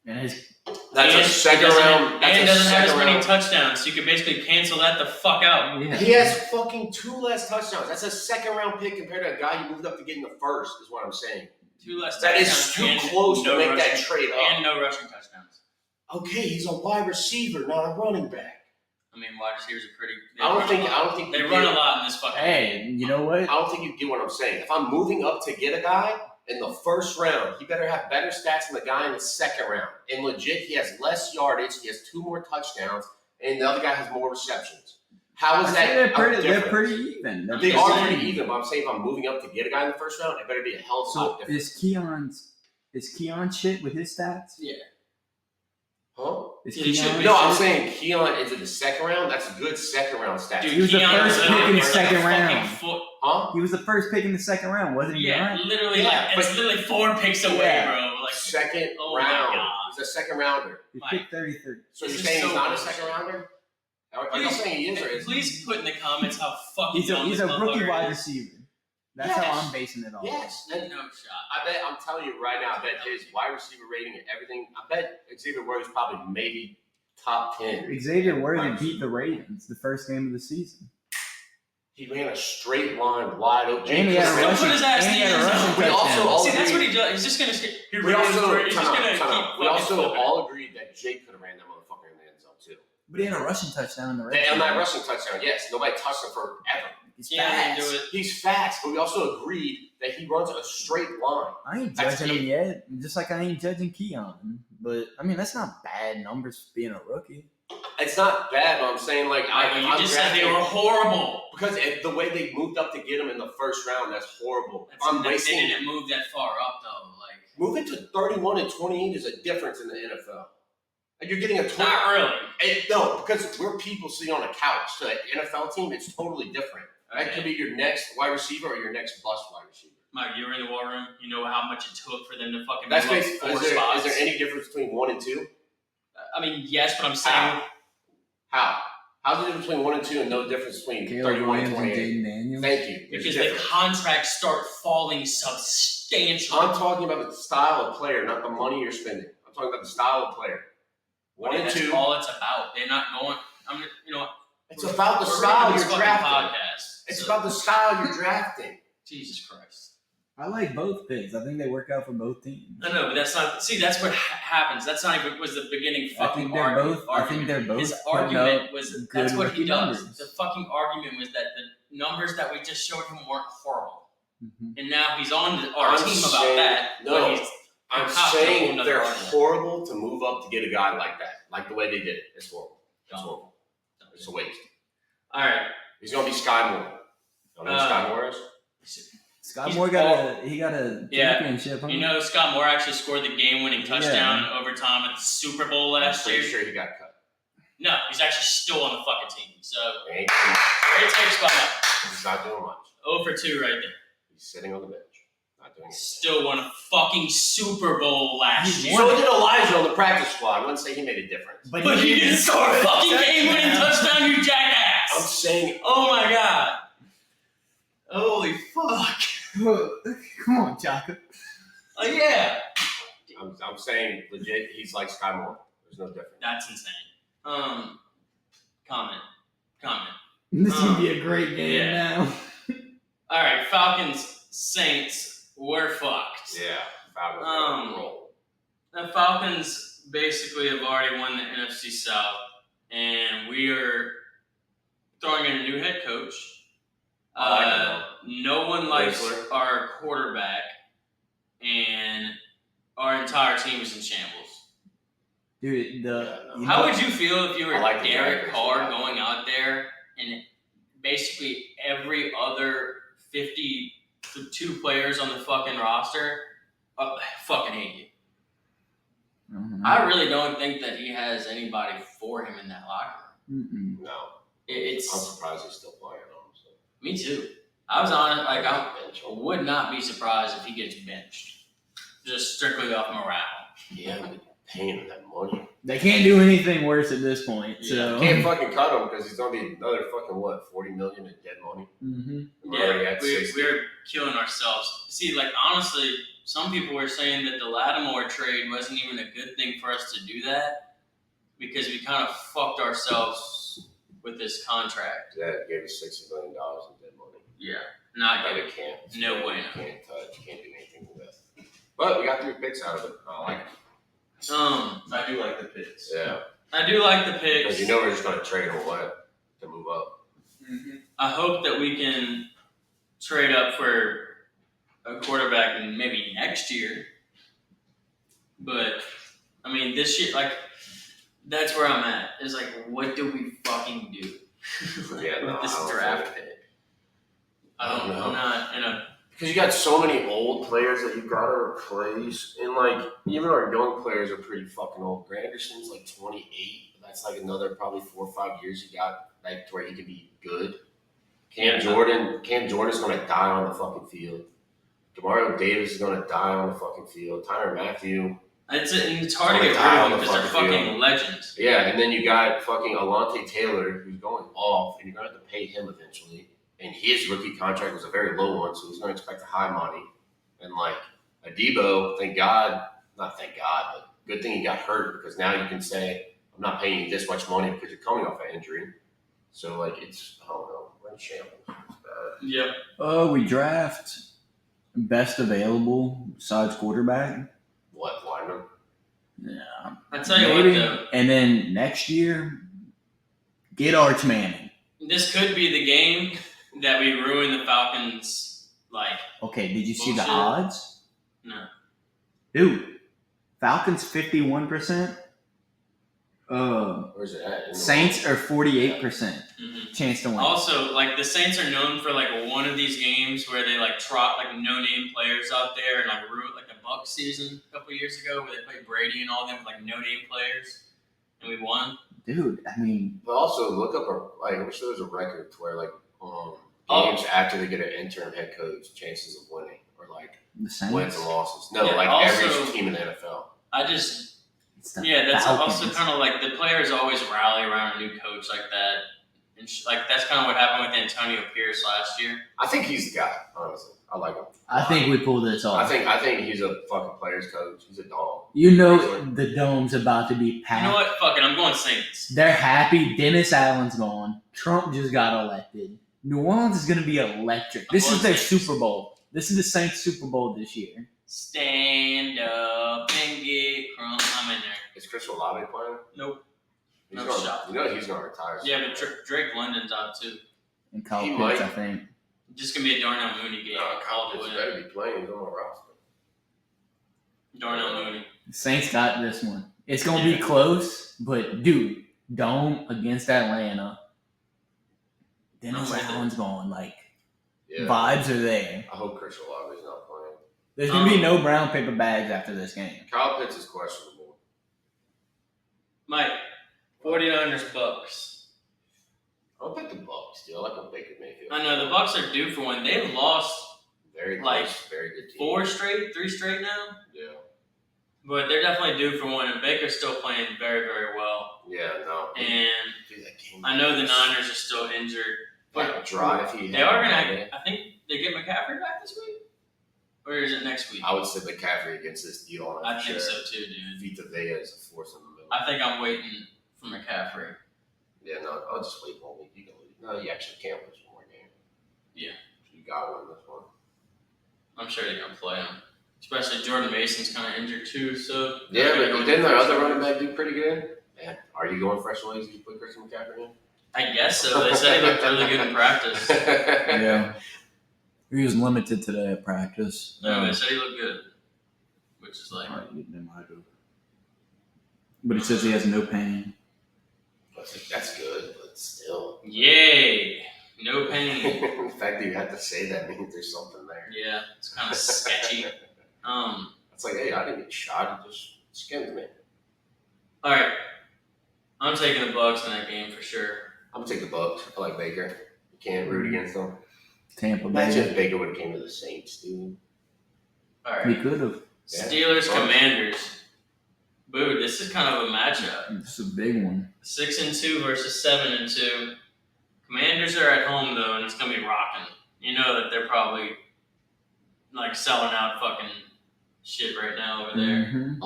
And his That's a second round. That's And a doesn't have as second many round. touchdowns, so you could basically cancel that the fuck out. yeah. He has fucking 2 less touchdowns. That's a second round pick compared to a guy you moved up to get in the first, is what I'm saying. 2 less That is touchdowns too and close to no make that rushing- trade up. And no rushing touchdowns. Okay, he's a wide receiver, not a running back. I mean, wide receivers are pretty. I don't think They you run get- a lot in this fucking. Hey, you know what? I don't think you get what I'm saying. If I'm moving up to get a guy, in the first round, he better have better stats than the guy in the second round. And legit, he has less yardage, he has 2 more touchdowns, and the other guy has more receptions. How is that? They're pretty even. They are pretty even, but I'm saying if I'm moving up to get a guy in the first round, it better be a hell of a lot different. Is Keon shit with his stats? Yeah. Huh? No, I'm saying Keon is in the second round. That's a good second round stat. Dude, he was the first pick in the second round. Huh? He was the first pick in the second round, wasn't he? Yeah, literally. It's literally 4 picks away, bro. Like second round. He's a second rounder. He picked 33. So you're saying he's not a second rounder? Are you saying he is or isn't? Please put in the comments how fucking he's a rookie wide receiver. That's how I'm basing it on. Yes. No shot. I bet, I'm telling you right now, I bet his wide receiver rating and everything, I bet Xavier Worthy's probably maybe top 10. Xavier Worthy beat the Ravens the first game of the season. He ran a straight line wide open. And he had a rushing touchdown. We also that's what he does. He's just going to We also all agreed that Jake could have ran that motherfucker in the end zone too. But he had a rushing touchdown in the red zone. And that rushing touchdown, yes. Nobody touched him forever. He's fast. He's fast, but we also agreed that he runs a straight line. I ain't judging him yet, just like I ain't judging Keon. But, I mean, that's not bad numbers for being a rookie. It's not bad, but I'm saying, like, you just said they were horrible. Because the way they moved up to get him in the first round, that's horrible. They didn't move that far up, though. Like moving to 31 and 28 is a difference in the NFL. Like you're getting a 20. Not really. No, because we're people sitting on a couch. So an NFL team, it's totally different. Okay. That could be your next wide receiver or your next bust wide receiver. Mike, you were in the war room. You know how much it took for them to fucking move up 4 Is spots. there any difference between 1 and 2? I mean, yes, but I'm saying how? How's the difference between 1 and 2 and no difference between 31 and 28? Thank you. Because the contracts start falling substantially. I'm talking about the style of player, not the money you're spending. I'm talking about the style of player. 1 and 2. That's all it's about. They're not going. It's about the style you're drafting. It's about the style you're drafting. Jesus Christ. I like both picks. I think they work out for both teams. No, but that's not. See, that's what happens. That's not even was the beginning fucking argument. I think they're both. His argument was that's what he does. Numbers. The fucking argument was that the numbers that we just showed him weren't horrible, and now he's on our team about that. No, I'm saying they're horrible to move up to get a guy like that, like the way they did it. It's horrible. It's horrible. It's a waste. All right. He's gonna be Sky Moore. You know who Sky Moore is? Scott Moore got a championship. Huh? You know, Scott Moore actually scored the game-winning touchdown overtime at the Super Bowl last year. I'm pretty sure he got cut. No, he's actually still on the fucking team. So, great take Scott Moore. He's not doing much. 0 for 2 right there. He's sitting on the bench. Not doing anything. Still won a fucking Super Bowl last year. So did Elijah on the practice squad. I wouldn't say he made a difference. But he didn't score a fucking game-winning touchdown, you jackass! I'm saying... Oh my god. Holy fuck. Come on, Chaka. Oh, yeah. I'm saying legit, he's like Sky Moore. There's no difference. That's insane. Comment. This would be a great game now. All right, Falcons, Saints, we're fucked. Yeah, Falcons roll. The Falcons basically have already won the NFC South, and we are throwing in a new head coach. No one likes our quarterback, and our entire team is in shambles. Dude, how would you feel if you were Derek Carr going out there and basically every other 52 players on the fucking roster fucking hate you? I really don't think that he has anybody for him in that locker room. No. I'm surprised he's still playing on. So. Me too. I was honest, I would not be surprised if he gets benched. Just strictly off morale. Yeah, but paying him that money. They can't do anything worse at this point. So can't fucking cut him because he's gonna be another fucking $40 million in dead money. Yeah, we're killing ourselves. See, like honestly, some people were saying that the Lattimore trade wasn't even a good thing for us to do that because we kind of fucked ourselves with this contract. Yeah, it gave us $60 million in dead money. Yeah, not good. It can't. No way. Can't touch. Can't do anything with it. But we got 3 picks out of it. I like it. I do like the picks. Yeah. I do like the picks. Because we're just going to trade them away to move up. I hope that we can trade up for a quarterback maybe next year. But I mean, this year, like, that's where I'm at. Is like, what do we fucking do with this draft pick? I don't know. I'm not in a. Because you got so many old players that you gotta replace, and like even our young players are pretty fucking old. Granderson's like 28. That's like another probably 4 or 5 years you got like to where he can be good. Cam Jordan's gonna die on the fucking field. Demario Davis is gonna die on the fucking field. Tyrann Mathieu. It's hard to get rid of them because they're fucking legends. Yeah, and then you got fucking Alontae Taylor who's going off, and you're gonna have to pay him eventually. And his rookie contract was a very low one, so he's going to expect a high money. And like Adebo, not thank God, but good thing he got hurt because now you can say, I'm not paying you this much money because you're coming off an injury. So like I don't know, we're in shambles. It's bad. Yep. We draft best available besides quarterback. What, lineman? Yeah. I tell you what, though. And then next year, get Arch Manning. This could be the game that we ruin the Falcons, like. Okay, did you see bullshit. the odds? No. Dude, Falcons 51%. Where's it at? Saints are 48% chance to win. Also, like the Saints are known for like one of these games where they like trot like no-name players out there and like ruin like the Bucs season a couple years ago where they played Brady and all them with like no-name players and we won. Dude, I mean, but also look up I wish there was a record to where like games after they get an interim head coach, chances of winning or like the Saints? Wins and losses. No, Yeah, like also, every team in the NFL. That's also kind of like the players always rally around a new coach like that. And like that's kind of what happened with Antonio Pierce last year. I think he's the guy, honestly. I like him. I think we pull this off. I think he's a fucking players coach. He's a dog. You know the dome's about to be packed. You know what? Fuck it. I'm going Saints. They're happy. Dennis Allen's gone. Trump just got elected. New Orleans is going to be electric. This is their Super Bowl. This is the Saints Super Bowl this year. Stand up and get crunk. I'm in there. Is Chris Olave playing? Nope. He's gonna retire. Yeah, but Drake London's out too. And Kyle Pitts, I think. Just gonna be a Darnell Mooney game. No, Kyle Pitts better be playing. He's on my roster. Darnell Mooney. Saints got this one. It's gonna be close, but dude, dome against Atlanta. Dennis Allen's going like vibes are there. I hope Chris Olave's not playing. There's gonna be no brown paper bags after this game. Kyle Pitts is questionable. Mike, 49ers Bucks. I'll pick the Bucks, dude. I like a Baker Mayfield. I know the Bucks are due for one. They've lost very good team. 3 straight now. Yeah. But they're definitely due for one, and Baker's still playing very, very well. Yeah, no. And I know the Niners are still injured. But they are gonna. I think they get McCaffrey back this week, or is it next week? I would say McCaffrey against this deal. I think so too, dude. Vita Vea is a force in the middle. I think I'm waiting for McCaffrey. Yeah, no, I'll just wait 1 week. You can leave. No, you actually can't lose one more game. Yeah, you got one this one. I'm sure they're gonna play him. Especially Jordan Mason's kind of injured too, so yeah. But didn't their other running back do pretty good? Man, are you going fresh ways? You put Christian McCaffrey in? I guess so. They said he looked really good in practice. Yeah. He was limited today at practice. No, they said he looked good. Which is like... But it says he has no pain. That's good, but still. Yay! No pain. The fact that you have to say that means there's something there. Yeah, it's kind of sketchy. It's like, hey, I didn't get shot. He just skimmed me. All right. I'm taking the Bucs in that game for sure. I'm going to take the Bucs. I like Baker. You can't root against them. Tampa Bay. Imagine if Baker would have came to the Saints, dude. All right. He could have. Steelers, Commanders. Boo, this is kind of a matchup. This is a big one. 6-2 versus 7-2. Commanders are at home, though, and it's going to be rocking. You know that they're probably, like, selling out fucking shit right now over there. Mm-hmm.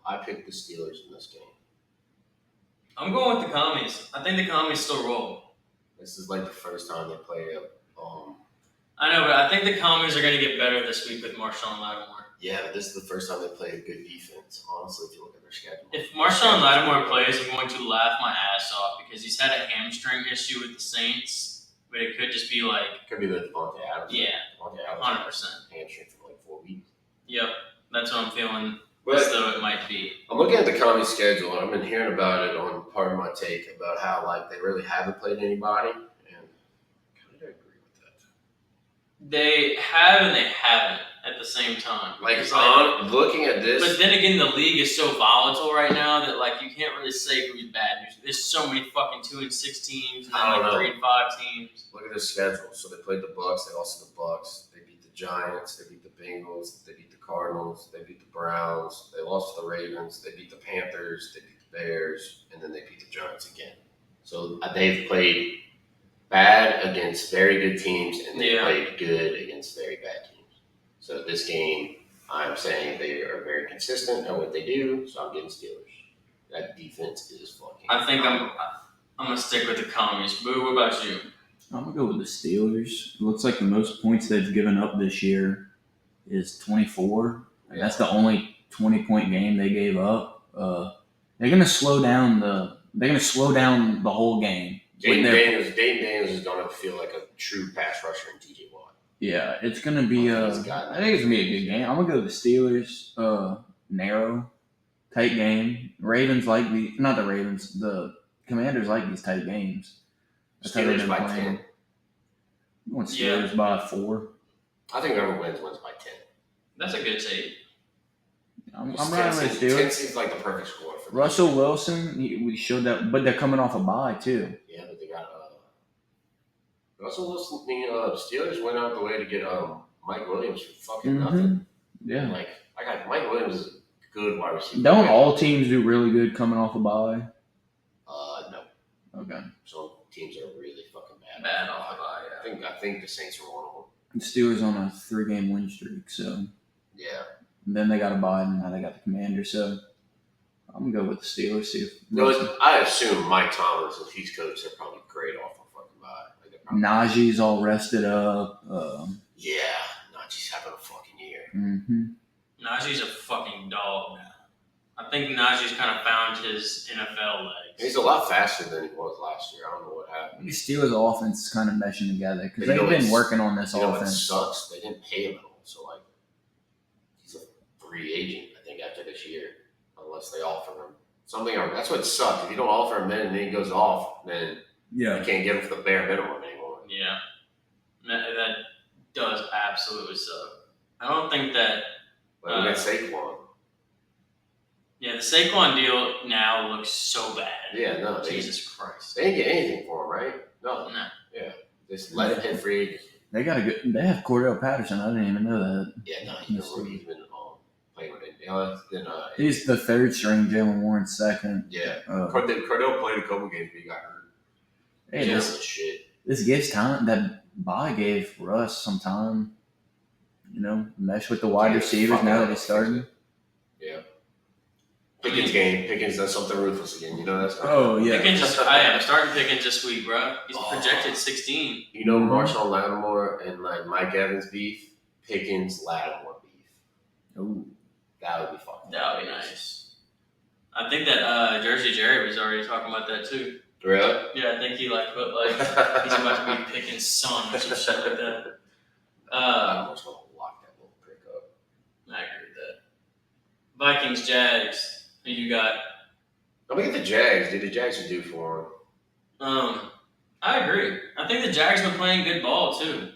I picked the Steelers in this game. I'm going with the Commies. I think the Commies still roll. This is like the first time they play a. I know, but I think the Commies are going to get better this week with Marshawn Lattimore. Yeah, but this is the first time they play a good defense, honestly, if you look at their schedule. If Marshawn Lattimore plays, I'm going to laugh my ass off because he's had a hamstring issue with the Saints, but it could just be like... Could be the Devontae Adams. Yeah, Devontae Adams 100%. Hamstring That's what I'm feeling But as though it might be. I'm looking at the Comedy schedule, and I've been hearing about it on part of my take about how like they really haven't played anybody, and I kind of agree with that. They have and they haven't at the same time. Like, I'm looking at this. But then again, the league is so volatile right now that like you can't really say who's bad. There's so many fucking 2-6 teams and then like 3-5 teams. Look at the schedule. So they played the Bucks. They lost to the Bucks. They beat the Giants. They beat the Bengals. They beat the Cardinals. They beat the Browns. They lost to the Ravens. They beat the Panthers. They beat the Bears, and then they beat the Giants again. So they've played bad against very good teams, and they played good against very bad teams. So this game, I'm saying they are very consistent at what they do, so I'm getting Steelers. That defense is fucking. I think I'm gonna stick with the Commies. Boo, what about you? I'm gonna go with the Steelers. It looks like the most points they've given up this year is 24. Yeah. That's the only 20-point game they gave up. They're gonna slow down the whole game. Dayton Daniels is gonna feel like a true pass rusher in TJ Watt. Yeah, it's gonna be I think it's gonna be a good game. I'm gonna go with the Steelers. Narrow, tight game. Ravens not the Ravens. The Commanders like these tight games. That's how they've been playing. 10. I want Steelers by 4. I think whoever wins by 10. That's a good take. I'm riding with Steelers. 10 seems like the perfect score for me. Russell Wilson, we showed that, but they're coming off a bye too. Yeah, but they got Russell Wilson. Steelers went out the way to get Mike Williams for fucking nothing. Yeah, like I got Mike Williams is a good wide receiver. Don't all teams do really good coming off a bye? No. Okay. Some teams are really fucking bad. Bad off a bye. Yeah. I think the Saints are one of them. The Steelers on a 3-game win streak, so yeah. And then they got a bye, and now they got the Commanders. So I'm gonna go with the Steelers. I assume Mike Tomlin, if he's coach, they're probably great off a fucking bye. Najee's all rested up. Yeah, Najee's having a fucking year. Mm-hmm. Najee's a fucking dog now. I think Najee's kind of found his NFL legs. He's a lot faster than he was last year. I don't know what happened. The Steelers' offense is kind of meshing together because they've been working on this offense. It sucks. They didn't pay him at all. So, he's a free agent, I think, after this year, unless they offer him something. That's what sucks. If you don't offer him then and he goes off, then you can't get him for the bare minimum anymore. Yeah. That does absolutely suck. I don't think that... But we got Saquon. Yeah, the Saquon deal now looks so bad. Yeah, no. Jesus Christ. They didn't get anything for him, right? No. Yeah. Just let him hit free agent. They have Cordell Patterson. I didn't even know that. Yeah, no, he's been playing with it. He's the third string, Jalen Warren's second. Yeah. Cordell played a couple games, but he got hurt. Hey, this gives time. That bye gave Russ some time. Mesh with the wide receivers now that he's starting. Yeah. Pickens game. Pickens does something ruthless again. That's I am starting Pickens this week, bro. He's projected 16. Marshawn Lattimore and Mike Evans beef. Pickens Lattimore beef. Ooh, that would be fucking. That would be nice. I think that Jersey Jerry was already talking about that too. Really? Yeah, I think he put he's about to be Pickens' son or some shit like that. I'm almost gonna lock that little prick up. I agree with that. Vikings Jags. Who you got? I'm gonna get the Jags. Dude, the Jags are due for him. I agree. I think the Jags been playing good ball too.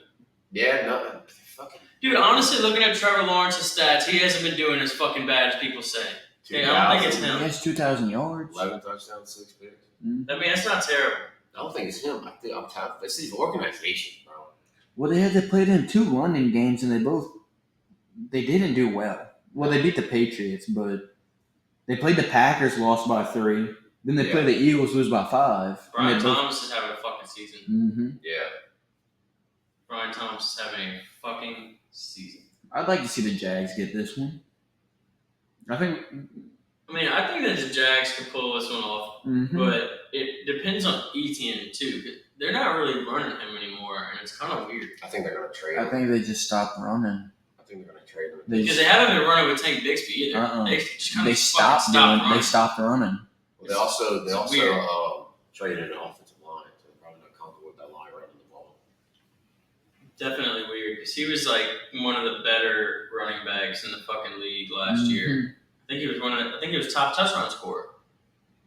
Yeah, no, fucking. Dude, honestly, looking at Trevor Lawrence's stats, he hasn't been doing as fucking bad as people say. I don't think it's him. He has 2,000 yards, 11 touchdowns, 6 picks. Mm-hmm. I mean, that's not terrible. I don't think it's him. I'm tired. It's the organization, bro. Well, they played in 2 London games, and they didn't do well. Well, they beat the Patriots, but they played the Packers, lost by 3. Then they played the Eagles, lose by 5. Brian Thomas is having a fucking season. Mm-hmm. Yeah. Brian Thomas is having a fucking season. I'd like to see the Jags get this one. I think that the Jags can pull this one off, but it depends on Etienne too. They're not really running him anymore, and it's kind of weird. I think they're going to trade him. I think they just stopped running. I think they're going to trade him. Because they haven't been running with Tank Bixby either. They stopped running. They stopped running. Well, they also traded an offensive line, so they're probably not comfortable with that line running the ball. definitely weird because he was like one of the better running backs in the fucking league last year. I think he was I think he was top touchdown scorer.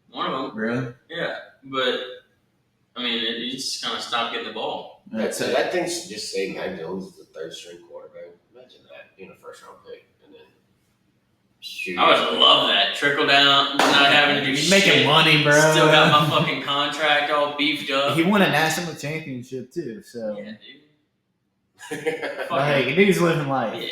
One of them. Really? Yeah, but I mean, he just kind of stopped getting the ball. That thing should just say Mac Jones is the third string quarterback. Imagine that being a first round pick and then shoot. I would love that trickle down, not having to do He's shit. making money, bro. Still got my fucking contract all beefed up. He won a national championship too, so Yeah, dude. like dude's living life. Yeah.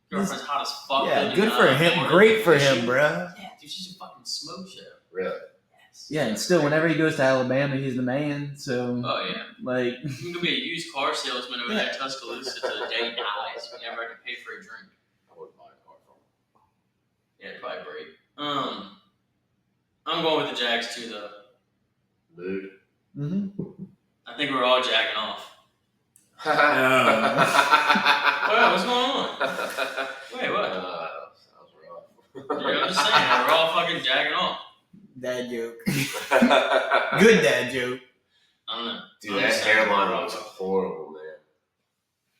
Girlfriend's hot as fuck. Yeah, good for him. Great for him, bro. Yeah, dude, she's a fucking smoke show. Really? Yes. Yeah, and still, whenever he goes to Alabama, he's the man. So, Oh yeah. like, You can be a used car salesman over there in Tuscaloosa till the day he dies. You never have to pay for a drink. I wouldn't buy a car from him. Yeah, it'd probably break. I'm going with the Jags too, though. Mood. Mm-hmm. I think we're all jacking off. What? What's going on? Wait, what? Sounds rough. Yeah, I'm just saying, we're all fucking jacking off. Dad joke. Good dad joke. I don't know. Dude, that hairline was horrible, man.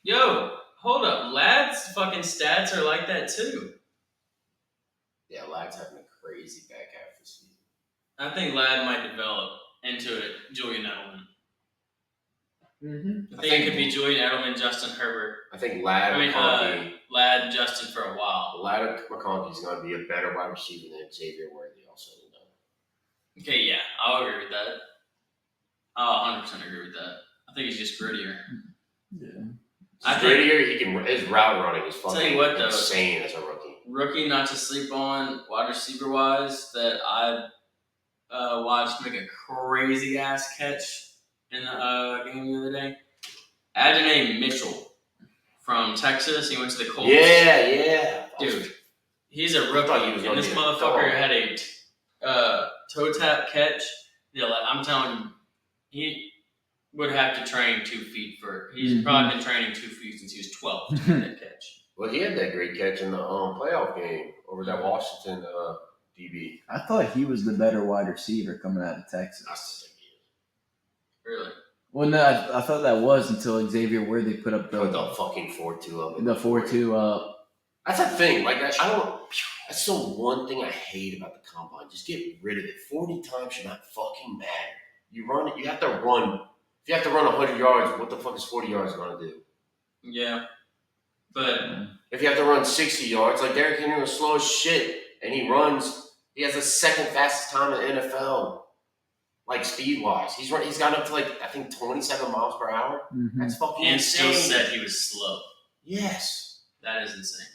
Yo, hold up. Lad's fucking stats are like that too. Yeah, Lad's having a crazy back half this season. I think Lad might develop into it, Julian Edelman. Mm-hmm. I think it could be Julian Edelman, Justin Herbert. I think Lad Lad, Justin for a while. Lad McConkey is going to be a better wide receiver than Xavier Worthy also. Okay, yeah, I'll agree with that. I'll 100% agree with that. I think he's just grittier. yeah. Grittier, his route running is fucking Tell you what, though, insane as a rookie. Rookie not to sleep on, wide receiver wise, that I watched make a crazy ass catch in the game the other day. Adonai Mitchell from Texas. He went to the Colts. Yeah. Dude, he's a rookie, and this motherfucker had a toe tap catch. Yeah, like, I'm telling you, he would have to train 2 feet for. He's probably been training 2 feet since he was 12 to make that catch. Well, he had that great catch in the playoff game over that Washington DB. I thought he was the better wide receiver coming out of Texas. I still think he is. Really? Well, no, I thought that was until Xavier Worthy put up Put the fucking 4-2 up. the 4-2 up. That's the thing. Like, I don't. That's the one thing I hate about the combine. Just get rid of it. 40 times should not fucking matter. You run it. You have to run. If you have to run 100 yards, what the fuck is 40 yards going to do? Yeah. But if you have to run 60 yards, like Derrick Henry was slow as shit, and he has the second fastest time in the NFL, like speed-wise. He's got up to like, I think 27 miles per hour. Mm-hmm. That's fucking and insane. still said he was slow. Yes. That is insane.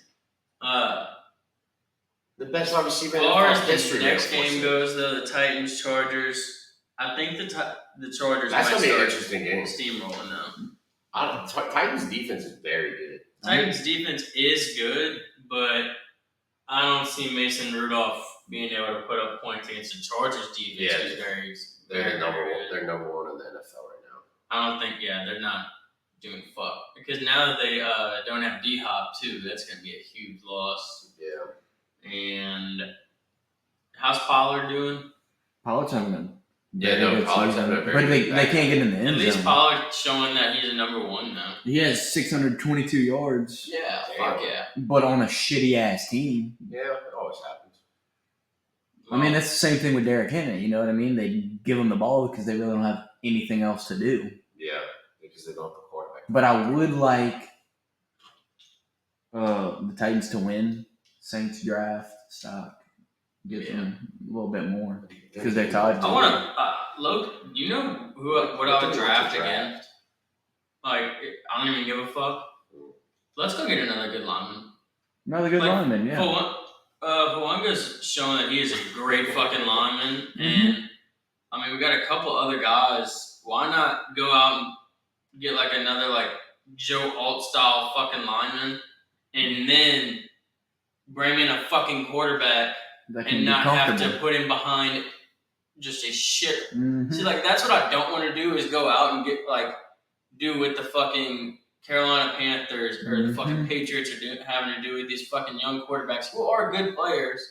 The best wide receiver in As far as history. the next game goes, though, the Titans, Chargers, I think the Chargers That's might going to be an start interesting game. steamrolling now. Titans' defense is very good. Titans' defense is good, but I don't see Mason Rudolph being able to put up points against the Chargers' defense. Yeah. Who's very, They're very number one. good. They're number one in the NFL right now. I don't think, they're not doing fuck. Because now that they don't have D-Hop, too, that's going to be a huge loss. Yeah. And how's Pollard doing? Pollard's having a Pollard's having a very but they can't get in the end At least zone. Pollard's showing that he's a number one now. He has 622 yards, Yeah, Damn. fuck yeah. but on a shitty ass team. Yeah, it always happens. I mean, that's the same thing with Derrick Henry. You know what I mean? They give him the ball because they really don't have anything else to do. Yeah, because they don't have the quarterback. But I would like the Titans to win. Saints draft stock gives them a little bit more because they're tied. I want to, Loke, do you know what I would draft again? Like, I don't even give a fuck. Let's go get another good lineman. Another good lineman, yeah. Houanga's showing that he is a great fucking lineman, and I mean, we got a couple other guys. Why not go out and get like another like Joe Alt style fucking lineman, and then bring in a fucking quarterback and not have to put him behind just a shit. Mm-hmm. See, like, that's what I don't want to do is go out and get like do what the fucking Carolina Panthers or the fucking Patriots are having to do with these fucking young quarterbacks who are good players,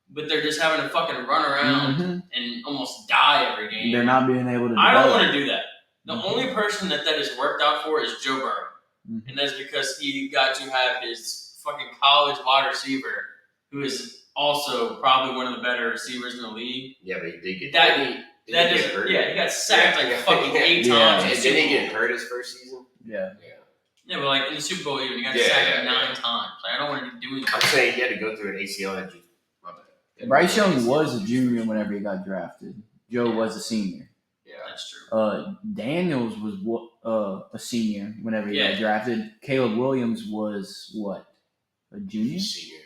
but they're just having to fucking run around and almost die every game. They're not being able to. I don't want to do that. The only person that has worked out for is Joe Burrow. Mhm. and that's because he got to have his fucking college wide receiver, who is also probably one of the better receivers in the league. Yeah, but he did get That- did he That get just hurt. he got sacked Yeah. fucking 8 Yeah. times. in And the did Super he Bowl. get hurt his first season? Yeah. Yeah, but like in the Super Bowl, even he got Yeah, sacked yeah, 9 yeah. times. Like, I don't want to be doing I'm that. saying he had to go through an ACL injury. My bad. Bryce Young was a junior whenever he got drafted. Joe Yeah. was a senior. Yeah. That's true. Daniels was a senior whenever he Yeah. got drafted. Caleb Williams was what? A junior? Senior.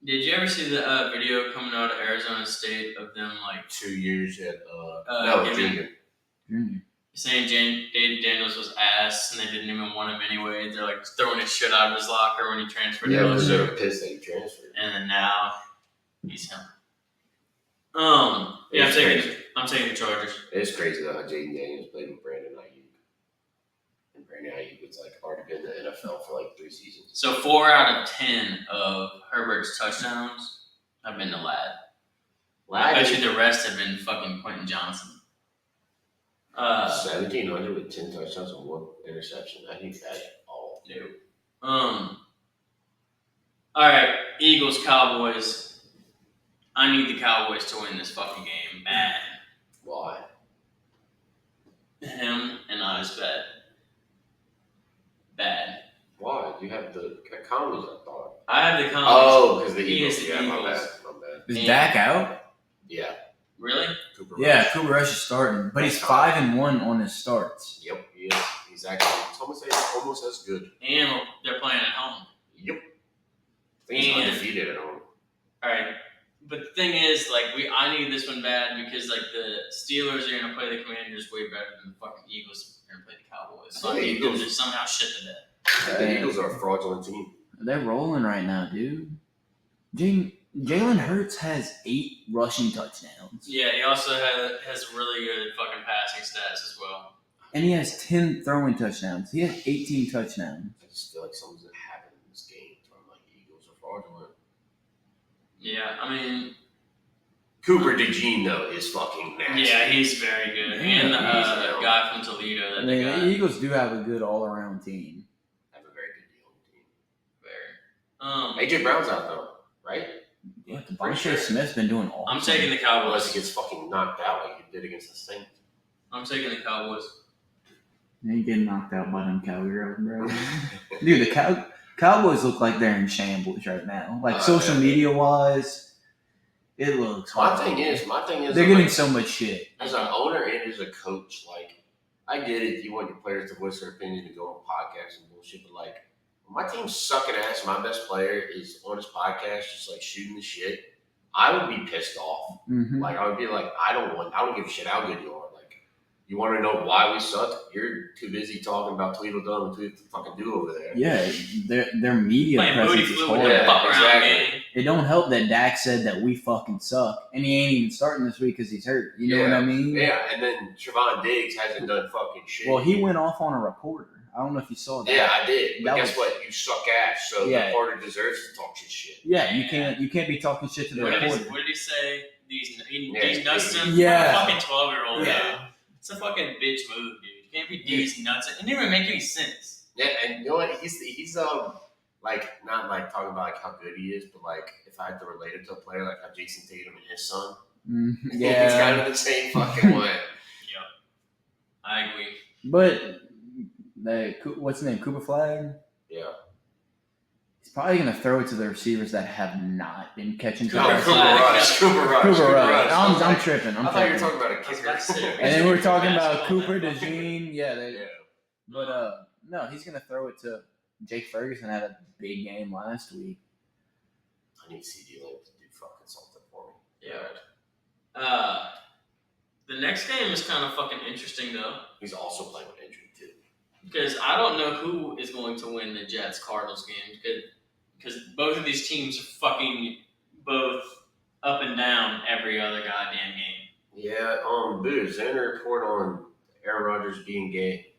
Did you ever see the video coming out of Arizona State of them like 2 years at giving- junior. Junior. saying Jaden Daniels was ass and they didn't even want him anyway? They're like throwing his shit out of his locker when he transferred. Yeah, to because us. they were pissed that he transferred. And then now he's him. Yeah, It's crazy. I'm taking the Chargers. It's crazy though how Jaden Daniels played with Brandon Ayuk. And Brandon Ayuk was like already been in the NFL for like 3 seasons. So 4 out of 10 of Herbert's touchdowns have been to Ladd. I bet you the rest have been fucking Quentin Johnson. 1,700 with 10 touchdowns and 1 interception. I think that's all. No. All right, Eagles, Cowboys. I need the Cowboys to win this fucking game bad. Why? Him and I is bad. Bad. Why? You have the Cowboys, I thought. I have the Cowboys. Oh, because the He Eagles. is the Yeah, my Eagles. bad. My bad. Is Yeah. Dak out? Yeah. Really? Cooper Yeah, Rush. Cooper Rush is starting, but he's 5-1 on his starts. Yep, he is. He's actually almost as good. And they're playing at home. Yep. I think he's And- undefeated at home. All right. But the thing is, like, I need this one bad because, like, the Steelers are going to play the Commanders way better than the fucking Eagles are going to play the Cowboys. So I The need them Eagles- to somehow shit to death. The Eagles are a fraudulent team. They're rolling right now, dude. Jalen Hurts has 8 rushing touchdowns. Yeah, he also has really good fucking passing stats as well. And he has 10 throwing touchdowns. He has 18 touchdowns. I just feel like something's going to happen in this game. I'm like, the Eagles are fraudulent. Yeah, I mean, Cooper DeJean, though, is fucking nasty. yeah, he's very good. Yeah, And the he's- guy from Toledo I that mean, they got. the Eagles do have a good all-around team. Have a very good deal on the team. Very. AJ Brown's out, though, right? Yeah, Pretty Devontae sure. Smith's been doing awesome. I'm taking the Unless Cowboys. he gets fucking knocked out like he did against the Saints. I'm taking the Cowboys. He ain't getting knocked out by them Cowgirls, bro. Dude, the Cowboys look like they're in shambles right now. Like, social yeah. media-wise, it looks My horrible. thing is, They're getting like, so much shit. as an owner and as a coach, like, I get it. You want your players to voice their opinion and go on podcasts and bullshit, but like, when my team's sucking ass, my best player is on his podcast, just like shooting the shit. I would be pissed off. Mm-hmm. Like, I would be like, I don't give a shit how good you are. Like, you want to know why we suck? You're too busy talking about Tweedledum and Tweedle fucking do over there. Yeah, their media Playing presence booty is fluid horrible. in the fuck around exactly. game. It don't help that Dak said that we fucking suck, and he ain't even starting this week because he's hurt. You know what I mean? Yeah, and then Trevon Diggs hasn't done fucking shit. Well, he went off on a reporter. I don't know if you saw that. Yeah, I did. But That guess was- what? You suck ass, so Yeah. the reporter deserves to talk his shit. Yeah, you can't be talking shit to the What reporter. did he say? These Yeah, nuts to yeah. a fucking 12-year-old. Yeah. It's a fucking bitch move, dude. You can't be these nuts. It didn't even make any sense. Yeah, and you know what? He's like not like talking about like how good he is, but like if I had to relate it to a player like how Jason Tatum and his son, Mhm, he's yeah, kind of the same fucking way. Yep. I agree. but what's his name? Cooper Flag. Yeah. He's probably gonna throw it to the receivers that have not been catching Cooper passes. Flag. Cooper Rush. Cooper Rush. I was I'm like- tripping. I thought you were tripping. talking about a I was kicker. about to say, And then we were talking about Basketball. Cooper DeJean. Yeah, Yeah. but no, he's gonna throw it to Jake Ferguson. Had a big game last week. I need CD Lamb to do fucking something for me. Yeah. The next game is kind of fucking interesting though, He's also playing with injury too. because I don't know who is going to win the Jets Cardinals game because both of these teams are fucking both up and down every other goddamn game. Yeah. Boo. Xander report on Aaron Rodgers being gay.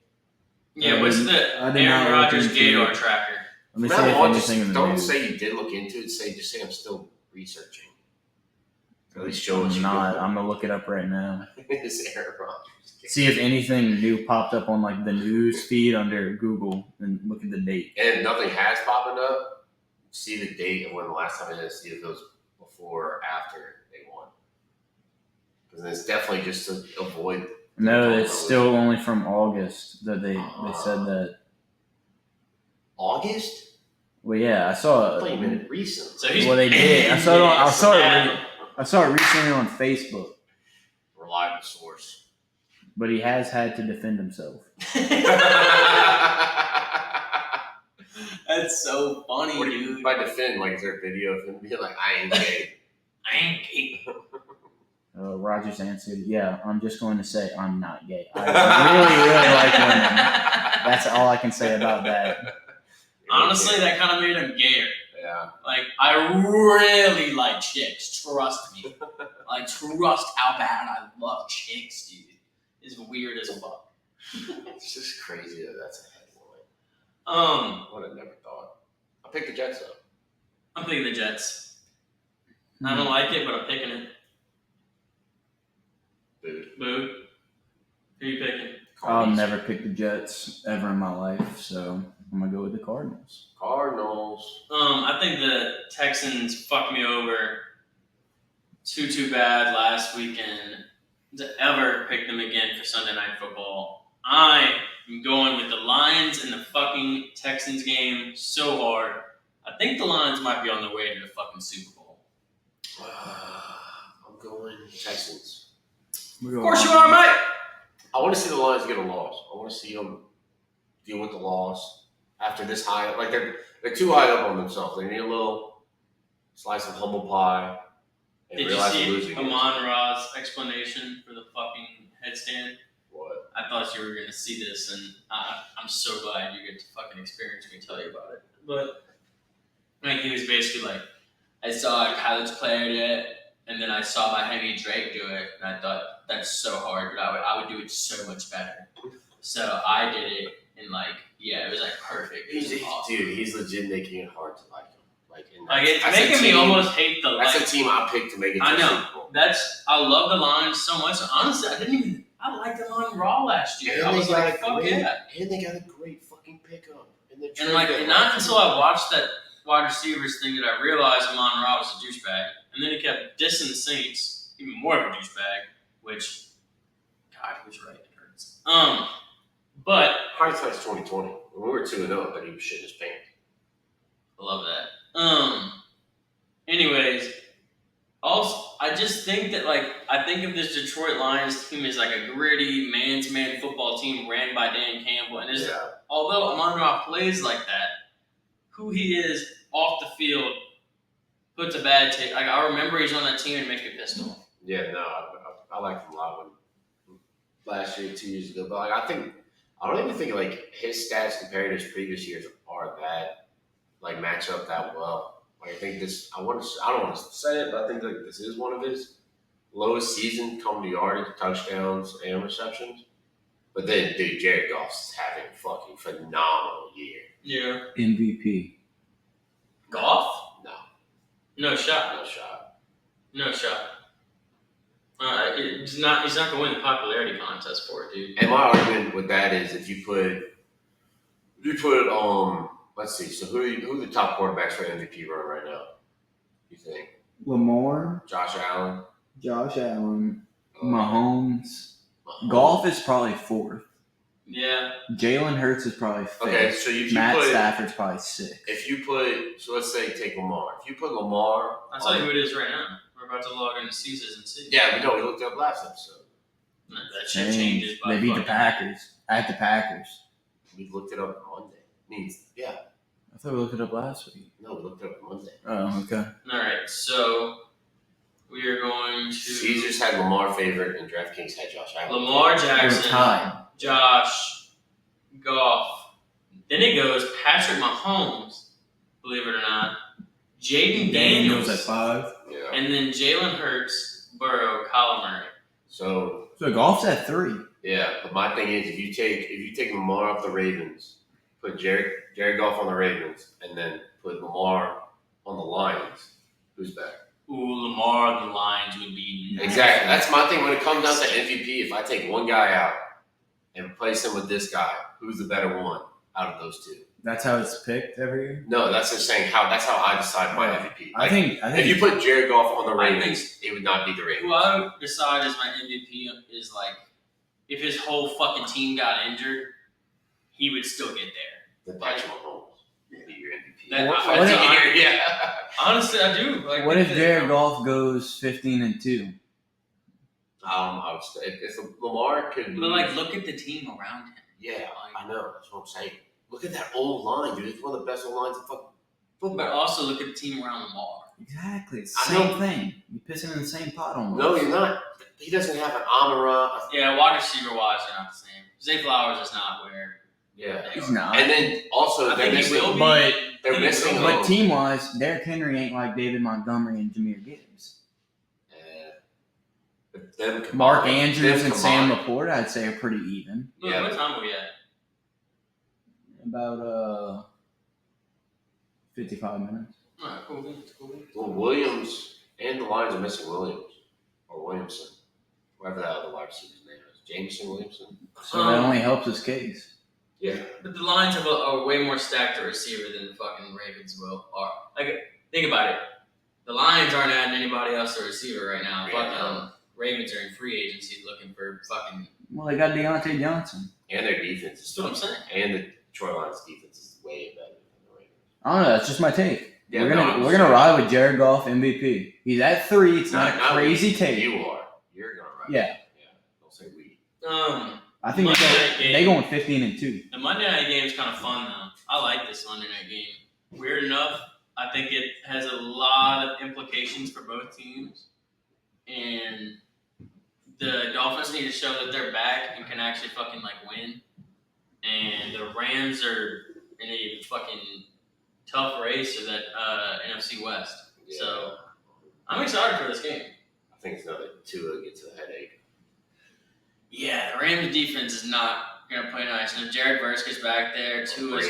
Yeah, what's the I did not Aaron look Rodgers into Gator it. tracker? Let me From see now if on, just anything in the don't news. say you did look into it. Just say I'm still researching. At least show us I'm you not. did. I'm gonna look it up right now. It's Aaron Rodgers. See if anything new popped up on like the news feed under Google and look at the date. And if nothing has popped up, see the date of when the last time it is, see if it was before or after they won. Because it's definitely just to avoid. No, it's still only from August that they said that. August? Well, yeah, I saw Wait a it. minute, recent. So he's Well, they did. I saw Yeah. it recently on Facebook. Reliable source. But he has had to defend himself. That's so funny, What do you dude. by defend? Like, is there a video of him being like, I ain't gay? I ain't gay. Rogers answered, "Yeah, I'm just going to say I'm not gay. I really like women. That's all I can say about that." Honestly, that kind of made him gayer. Yeah. Like, I really like chicks. Trust me. Like, trust how bad I love chicks, dude. It's weird as fuck. It's just crazy that that's a headline. I Would have never thought. I'll pick the Jets though. I'm picking the Jets. I don't like it, but I'm picking it. Dude. Boo. Who you picking? I'll never pick the Jets ever in my life, so I'm gonna go with the Cardinals. Cardinals. I think the Texans fucked me over too bad last weekend to ever pick them again for Sunday Night Football. I am going with the Lions in the fucking Texans game so hard. I think the Lions might be on their way to the fucking Super Bowl. I'm going Texans. Of course you are, mate. I want to see the Lions get a loss. I want to see them deal with the loss after this high. Like they're too high up on themselves. They need a little slice of humble pie. And Did you realize they're see losing Amon Ra's explanation for the fucking headstand? What? I thought you were going to see this, and I'm so glad you get to fucking experience me tell you about it. But like, he was basically like, I saw a college player do it, and then I saw my homie Drake do it, and I thought, that's so hard, but I would do it so much better. So I did it, and like, yeah, it was like perfect. It was awesome. Dude, he's legit making it hard to like him. Like, it's making me almost hate the. That's like, a team I picked to make it to I the know. Super Bowl. I love the Lions so much. Honestly, I liked them on Raw last year. I was like, fuck yeah. And they got a great fucking pickup. And like, not until I watched that wide receivers thing did I realize Amon Ra was a douchebag. And then he kept dissing the Saints, even more of a douchebag, which, God, he was right. It hurts. But hindsight's 2020. When we were 2-0, but he was shitting his pants. I love that. Anyways, also, I just think that, like, I think of this Detroit Lions team as like a gritty man-to-man football team ran by Dan Campbell. And although Amon Ra plays like that, who he is off the field puts a bad taste. Like, I remember he's on that team and make a pistol. Yeah, no, I liked him a lot last year, 2 years ago. But like, I don't even think like his stats compared to his previous years are that like match up that well. Like, I think this. I don't want to say it, but I think like this is one of his lowest season come to yardage, touchdowns, and receptions. But then, dude, Jared Goff's having a fucking phenomenal year. Yeah. MVP. Goff? No. No shot. No shot. No shot. He's not going to win the popularity contest for it, dude. And my argument with that is if you put let's see, so who are the top quarterbacks for MVP run right now? You think? Lamar, Josh Allen, Mahomes. Golf is probably fourth. Yeah. Jalen Hurts is probably fifth. Okay, so if you Matt Stafford's probably sixth. If you put, so let's say take Lamar. If you put Lamar, I'll tell you who it is right now. We're about to log into Caesars and see. Yeah, we know. We looked up last episode. That shit changes. They beat the Packers at the Packers. We looked it up on Monday. Yeah. I thought we looked it up last week. No, we looked it up on Monday. Oh, okay. All right, so we are going to. Caesars had Lamar favorite, and DraftKings had Josh Allen. Lamar Jackson, time. Josh, Goff. Then it goes Patrick Mahomes, believe it or not, Jaden Daniels at 5. Yeah. And then Jalen Hurts, Burrow, Kyler Murray. So Goff's at 3. Yeah, but my thing is, if you take Lamar off the Ravens, put Jared Goff on the Ravens, and then put Lamar on the Lions, who's back? Lamar, the Lions would be Exactly. That's my thing when it comes down to MVP. If I take one guy out and replace him with this guy, who's the better one out of those two? That's how it's picked every year. No, that's just saying how. That's how I decide my MVP. I think if you put Jared Goff on the Ravens, it would not be the Ravens. Who I would decide as my MVP is like if his whole fucking team got injured, he would still get there. The Patrick Mahomes would be your MVP. Yeah. Honestly, I do. Like, what if Jared Goff goes 15-2? I would say if Lamar could. But like, look at the team around him. Yeah, I know. That's what I'm saying. Look at that old line, dude. It's one of the best old lines in fucking football. But also look at the team around Lamar. Exactly. It's the same thing. You're pissing in the same pot almost. No, you're not. He doesn't have an Amara. Yeah, wide receiver wise, they're not the same. Zay Flowers is not where. Yeah, he's not. And then also they're missing. They're missing. But team wise, Derrick Henry ain't like David Montgomery and Jahmyr Gibbs. Mark Andrews and Sam Laporta, I'd say, are pretty even. Yeah. What time are we at? About 55 minutes. All right, cool. Well, Williams and the Lions are missing Williams or Williamson, whoever that other wide receiver's name is, Jameson Williamson. So that only helps his case. Yeah, but the Lions have a way more stacked receiver than the fucking Ravens will. Or like, think about it. The Lions aren't adding anybody else to receiver right now. Fucking Ravens are in free agency looking for fucking. Well, they got Deontay Johnson. And their defense. That's what I'm saying. And the Detroit Lions defense is way better than the Ravens. I don't know. That's just my take. Yeah, we're gonna ride with Jared Goff MVP. He's at 3. It's not a crazy take. You are. You're gonna ride. Yeah. Don't say we. I think they going 15-2. The Monday night game is kind of fun though. I like this Monday night game. Weird enough, I think it has a lot of implications for both teams, and the Dolphins need to show that they're back and can actually fucking like win. And the Rams are in a fucking tough race of that NFC West. Yeah. So I'm excited for this game. I think it's another Tua gets a headache. Yeah, the Rams defense is not gonna play nice. And if Jared Verse gets back there, Tua's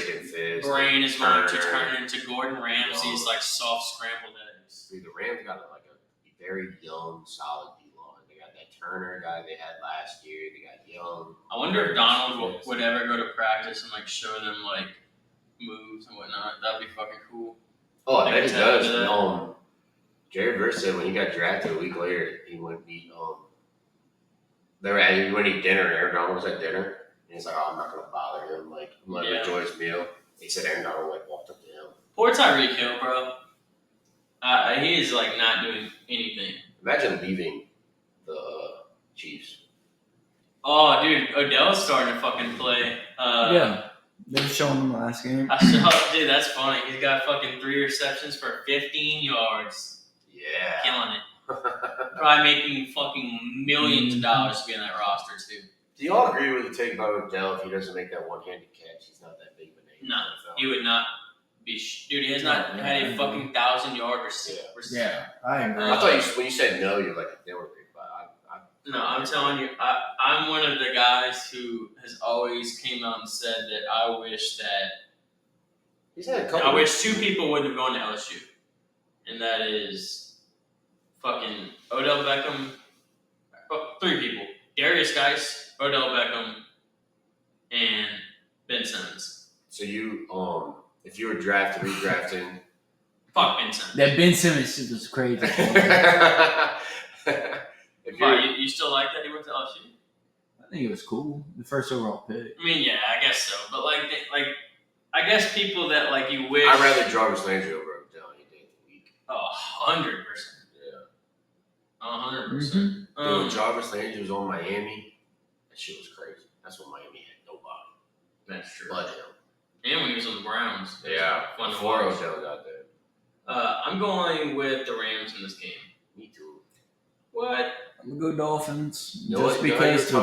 brain is going to turn into Gordon Ramsay's like soft scrambled eggs. Dude, the Rams got like a very young, solid D-line. They got that Turner guy they had last year. They got young. I wonder if Donald would ever go to practice and like show them like moves and whatnot. That'd be fucking cool. Oh, I bet he does. Jared Verse said when he got drafted a week later, he went meet they were eat dinner, and Aaron Donald was at dinner, and he's like, "Oh, I'm not gonna bother him. Like, I'm gonna enjoy his meal." He said Aaron Donald like walked up to him. Poor Tyreek Hill, bro. He is like not doing anything. Imagine leaving the Chiefs. Oh, dude, Odell's starting to fucking play. Yeah, they were showing him last game. Dude, that's funny. He's got fucking 3 receptions for 15 yards. Yeah, killing it. Probably making fucking millions of dollars to be on that roster too. Do y'all agree with the take about Odell? If he doesn't make that one-handed catch, he's not that big of a name. No, he would not be. Dude, he has not had a fucking 1,000-yard receiver. Yeah, I agree. I thought when you said no, you're like they were big, but no, I'm telling you, I'm one of the guys who has always came out and said that I wish that. He's had a couple. I wish 2 people wouldn't have gone to LSU, and that is. Fucking Odell Beckham. 3 people. Darius Geis, Odell Beckham, and Ben Simmons. So you, if you were redrafting. Fuck Ben Simmons. That Ben Simmons shit was crazy. You still like that he went to LSU? I think it was cool. The first overall pick. I mean, yeah, I guess so. But I guess people that like you wish. I'd rather Jarvis Landry over Odell any day of the week. 100%. 100%. Dude, Jarvis Landry was on Miami. That shit was crazy. That's when Miami had nobody. That's true. But him. And when he was on the Browns. Yeah. Before Odell got there. I'm going with the Rams in this game. Me too. What? I'm gonna go Dolphins. Just because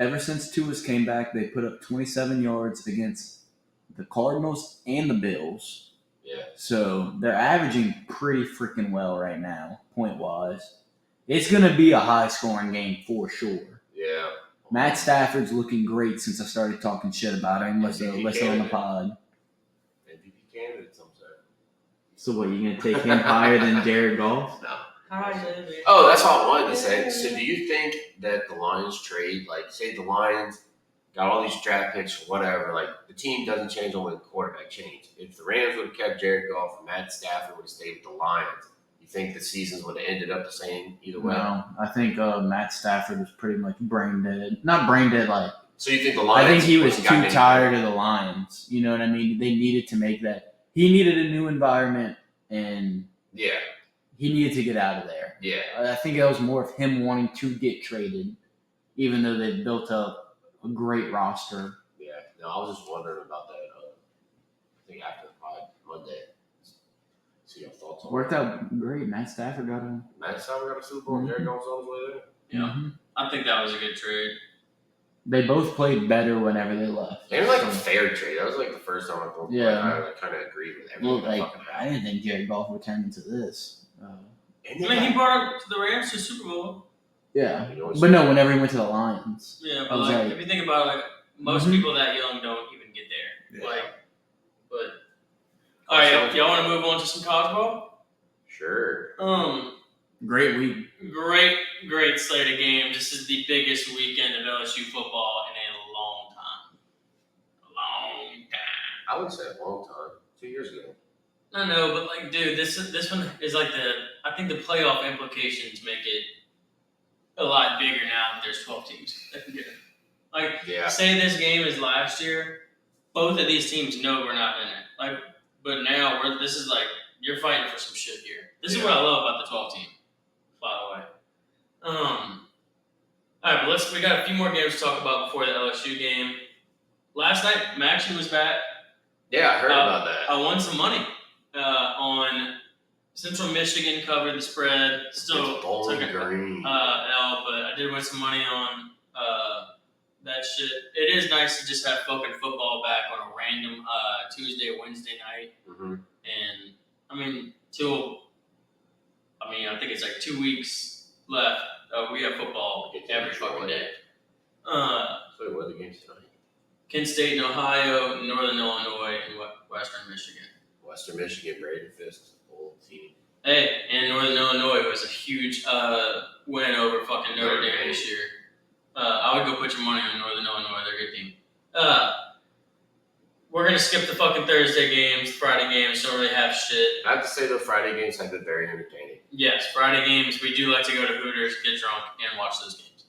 ever since Tua's came back, they put up 27 yards against the Cardinals and the Bills. Yeah. So they're averaging pretty freaking well right now, point wise. It's going to be a high-scoring game for sure. Yeah. Matt Stafford's looking great since I started talking shit about him. Listen on the pod. MVP candidate, some say. So what, you going to take him higher than Jared Goff? No. Oh, that's all I wanted to say. So, do you think that the Lions trade, like, say the Lions got all these draft picks or whatever, like, the team doesn't change only the quarterback change. If the Rams would have kept Jared Goff and Matt Stafford would have stayed with the Lions, you think the seasons would have ended up the same either way? No, I think Matt Stafford was pretty much brain dead. Not brain dead, like. So you think the Lions? I think he was too tired of the Lions. You know what I mean? They needed to make that. He needed a new environment, and yeah, he needed to get out of there. Yeah, I think it was more of him wanting to get traded, even though they built up a great roster. Yeah, no, I was just wondering about that. I think after the pod Monday. See your thoughts on it. Worked out great. Matt Stafford got him. Matt Stafford got a Super Bowl. Mm-hmm. Jared Goff's on his way there. Yeah, I think that was a good trade. They both played better whenever they left. They were like a fair trade. That was like the first time I kind of agreed with everything. Well, I didn't think Jared Goff would turn into this. He brought him to the Rams to the Super Bowl. Yeah, but no, whenever he went to the Lions. Yeah, but if you think about it, like most people that young don't even get there. Yeah. All right, y'all want to move on to some college ball? Sure. Great week. Great slate of games. This is the biggest weekend of LSU football in a long time. I would say a long time. 2 years ago. I know, but dude, this one is I think the playoff implications make it a lot bigger now that there's 12 teams that can get it. Say this game is last year, both of these teams know we're not in it. But now you're fighting for some shit here. This is what I love about the 12 team, by the way. All right, but we got a few more games to talk about before the LSU game. Last night, Maxie was back. Yeah, I heard about that. I won some money on Central Michigan, covered the spread. Still took an L, but I did win some money on that shit. It is nice to just have fucking football back on a random Tuesday or Wednesday night. Mm-hmm. And I think it's like 2 weeks left. We have football every fucking day. So what are the games tonight? Kent State and Ohio, Northern Illinois, and Western Michigan. Western Michigan, Braden Fisk's old team. Hey, and Northern Illinois was a huge win over fucking Notre Dame this year. I would go put your money on Northern Illinois. They're a good team. We're going to skip the fucking Thursday games, Friday games, don't really have shit. I have to say, the Friday games have been very entertaining. Yes, Friday games, we do like to go to Hooters, get drunk, and watch those games.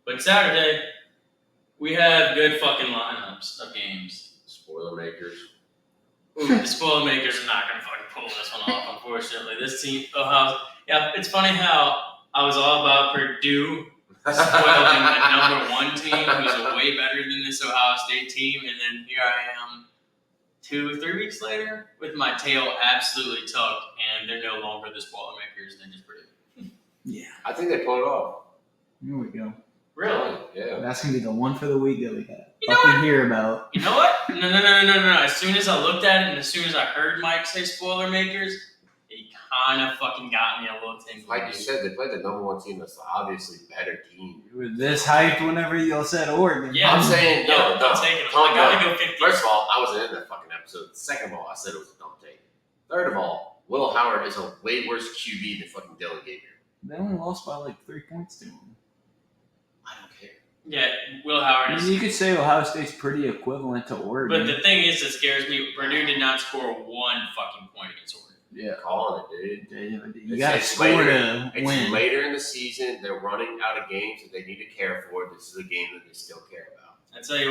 But Saturday, we have good fucking lineups of games. Spoiler makers. The spoiler makers are not going to fucking pull this one off, unfortunately. This team, Ohio. Yeah, it's funny how I was all about Purdue spoiling the number one team who's way better than this Ohio State team, and then here I am 2-3 weeks later with my tail absolutely tucked, and they're no longer the spoiler makers than just Purdue. Yeah. I think they pulled it off. Here we go. Really? Yeah. That's going to be the one for the week that we have. You know what? Hear about. You know what? No. As soon as I looked at it and as soon as I heard Mike say spoiler makers, it kind of fucking got me a little tingle. Like you said, they played the number one team that's obviously better team. You were this hyped whenever you said Oregon. Yeah, I'm saying, no, I'm taking them. I gotta go 50. First of all, I wasn't in that fucking episode. Second of all, I said it was a dumb take. Third of all, Will Howard is a way worse QB than fucking Dylan Gabriel. They only lost by like 3 points to him. I don't care. Yeah, Will Howard is. You could say Ohio State's pretty equivalent to Oregon. But the thing is that scares me, Purdue did not score one fucking point against Oregon. Yeah. Calling it, dude. You got to score to win. It's later in the season. They're running out of games that they need to care for. This is a game that they still care about. I tell you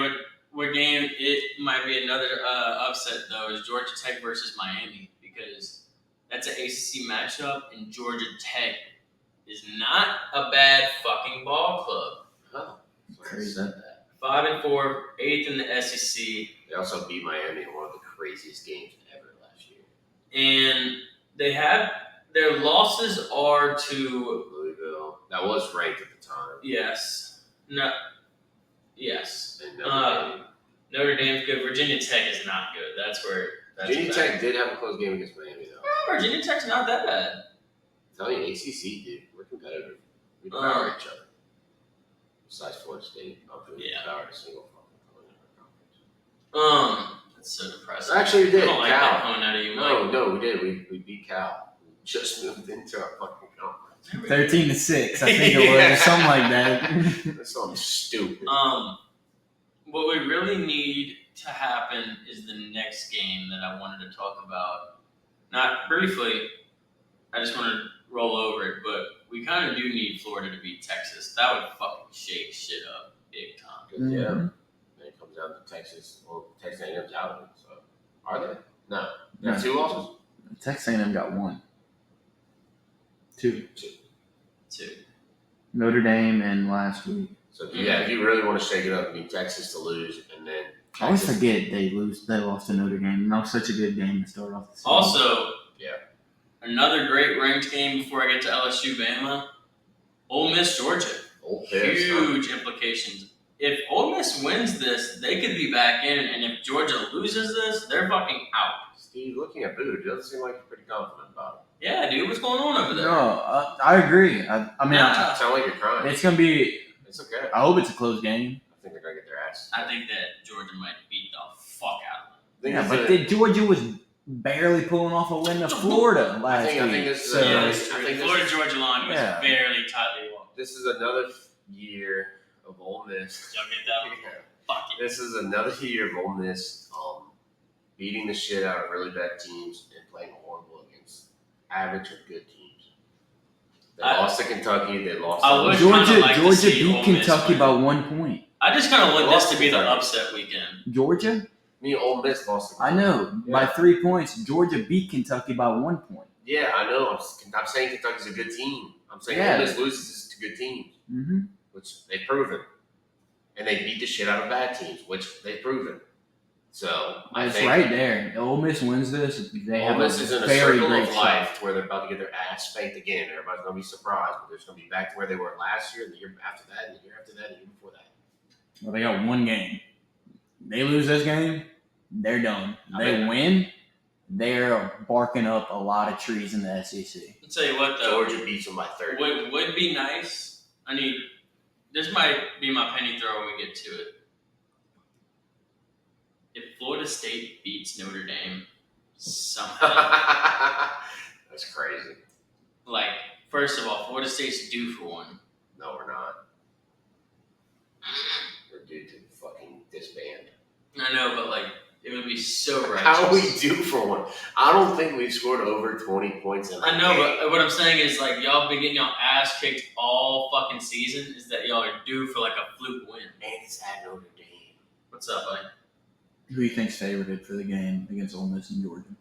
what game it might be another upset, though, is Georgia Tech versus Miami, because that's an ACC matchup, and Georgia Tech is not a bad fucking ball club. Oh, crazy. 5-4, 8th in the SEC. They also beat Miami in one of the craziest games ever last year. And they have their losses are to Louisville. That was ranked at the time. Yes. No. Yes. And Notre Dame's good. Virginia Tech is not good. That's where. Virginia Tech did have a close game against Miami, though. Oh, Virginia Tech's not that bad. I'm telling you, ACC, dude, we're competitive. We devour each other. Besides Florida State, we devoured a single fucking opponent in our conference. That's so depressing. Actually, we did. I don't like Cal. that coming out of you, Mike. No, we did. We beat Cal. just moved into our fucking conference. 13-6, I think it was, or something like that. That's something stupid. What we really need to happen is the next game that I wanted to talk about. Not briefly, I just want to roll over it, but we kind of do need Florida to beat Texas. That would fucking shake shit up big time. Yeah. Then it comes down to Texas. Well, Texas A&M's out of it. So are they? No. They have 2 losses. Texas A&M got 1. 2. 2. Notre Dame and last week. So if you really want to shake it up, you need Texas to lose, and then I always forget they lost to Notre Dame. And that was such a good game to start off the season. Also, another great ranked game before I get to LSU Bama. Ole Miss Georgia. Huge implications. If Ole Miss wins this, they could be back in, and if Georgia loses this, they're fucking out. Steve, looking at Boo, it doesn't seem like you're pretty confident about it. Yeah, dude, what's going on over there? No, I agree. I mean, It sounds like you're crying. it's gonna be. It's okay. I hope it's a close game. I think they're gonna get their ass. I think that Georgia might beat the fuck out of them. Yeah, but Georgia was barely pulling off a win to Florida last week. I think this is the Florida-Georgia line was barely tightly walked. This is another year of Ole Miss. Y'all get that? Yeah. Fuck it. This is another year of Ole Miss beating the shit out of really bad teams and playing horrible against average or good teams. They lost to Kentucky. They lost to Georgia beat Kentucky by 1 point. I just kind of want this to be the upset weekend. Georgia? Ole Miss lost to Kentucky. I know. By 3 points. Georgia beat Kentucky by 1 point. Yeah, I know. I'm saying Kentucky's a good team. I'm saying Ole Miss loses to good teams, which they've proven. And they beat the shit out of bad teams, which they've proven. So it's right there. Ole Miss wins this. They have Ole Miss is in a very circle great of life where they're about to get their ass spanked again. Everybody's gonna be surprised, but they're just gonna be back to where they were last year, and the year after that, and the year after that, and the year before that. Well, they got 1 game. They lose this game, they're done. They win, they're barking up a lot of trees in the SEC. I'll tell you what, though. Georgia beats them by 30. What would be nice, this might be my penny throw when we get to it. If Florida State beats Notre Dame somehow. That's crazy. First of all, Florida State's due for one. No, we're not. We're due to fucking disband. I know, but it would be so righteous. How are we due for one? I don't think we've scored over 20 points in a I know, game. but what I'm saying is y'all been getting y'all ass kicked all fucking season. Is that y'all are due for a fluke win? And it's at Notre Dame. What's up, buddy? Who do you think's favored for the game against Ole Miss and Georgia?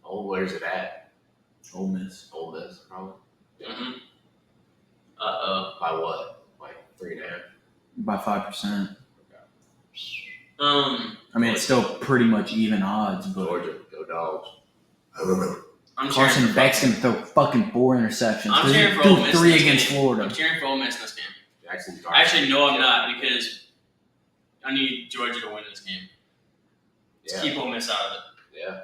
Oh, where's it at? Ole Miss. Ole Miss, probably. Mm-hmm. Uh-oh. By what? 3.5? By 5%. Okay. It's still pretty much even odds, but Georgia, go Dogs. Carson Beck's gonna throw fucking 4 interceptions. I'm cheering for Ole Miss. 3 against Florida. I'm cheering for Ole Miss this game. Jackson. Actually, no, I'm not, because I need Georgia to win this game. To keep Ole Miss out of it. Yeah.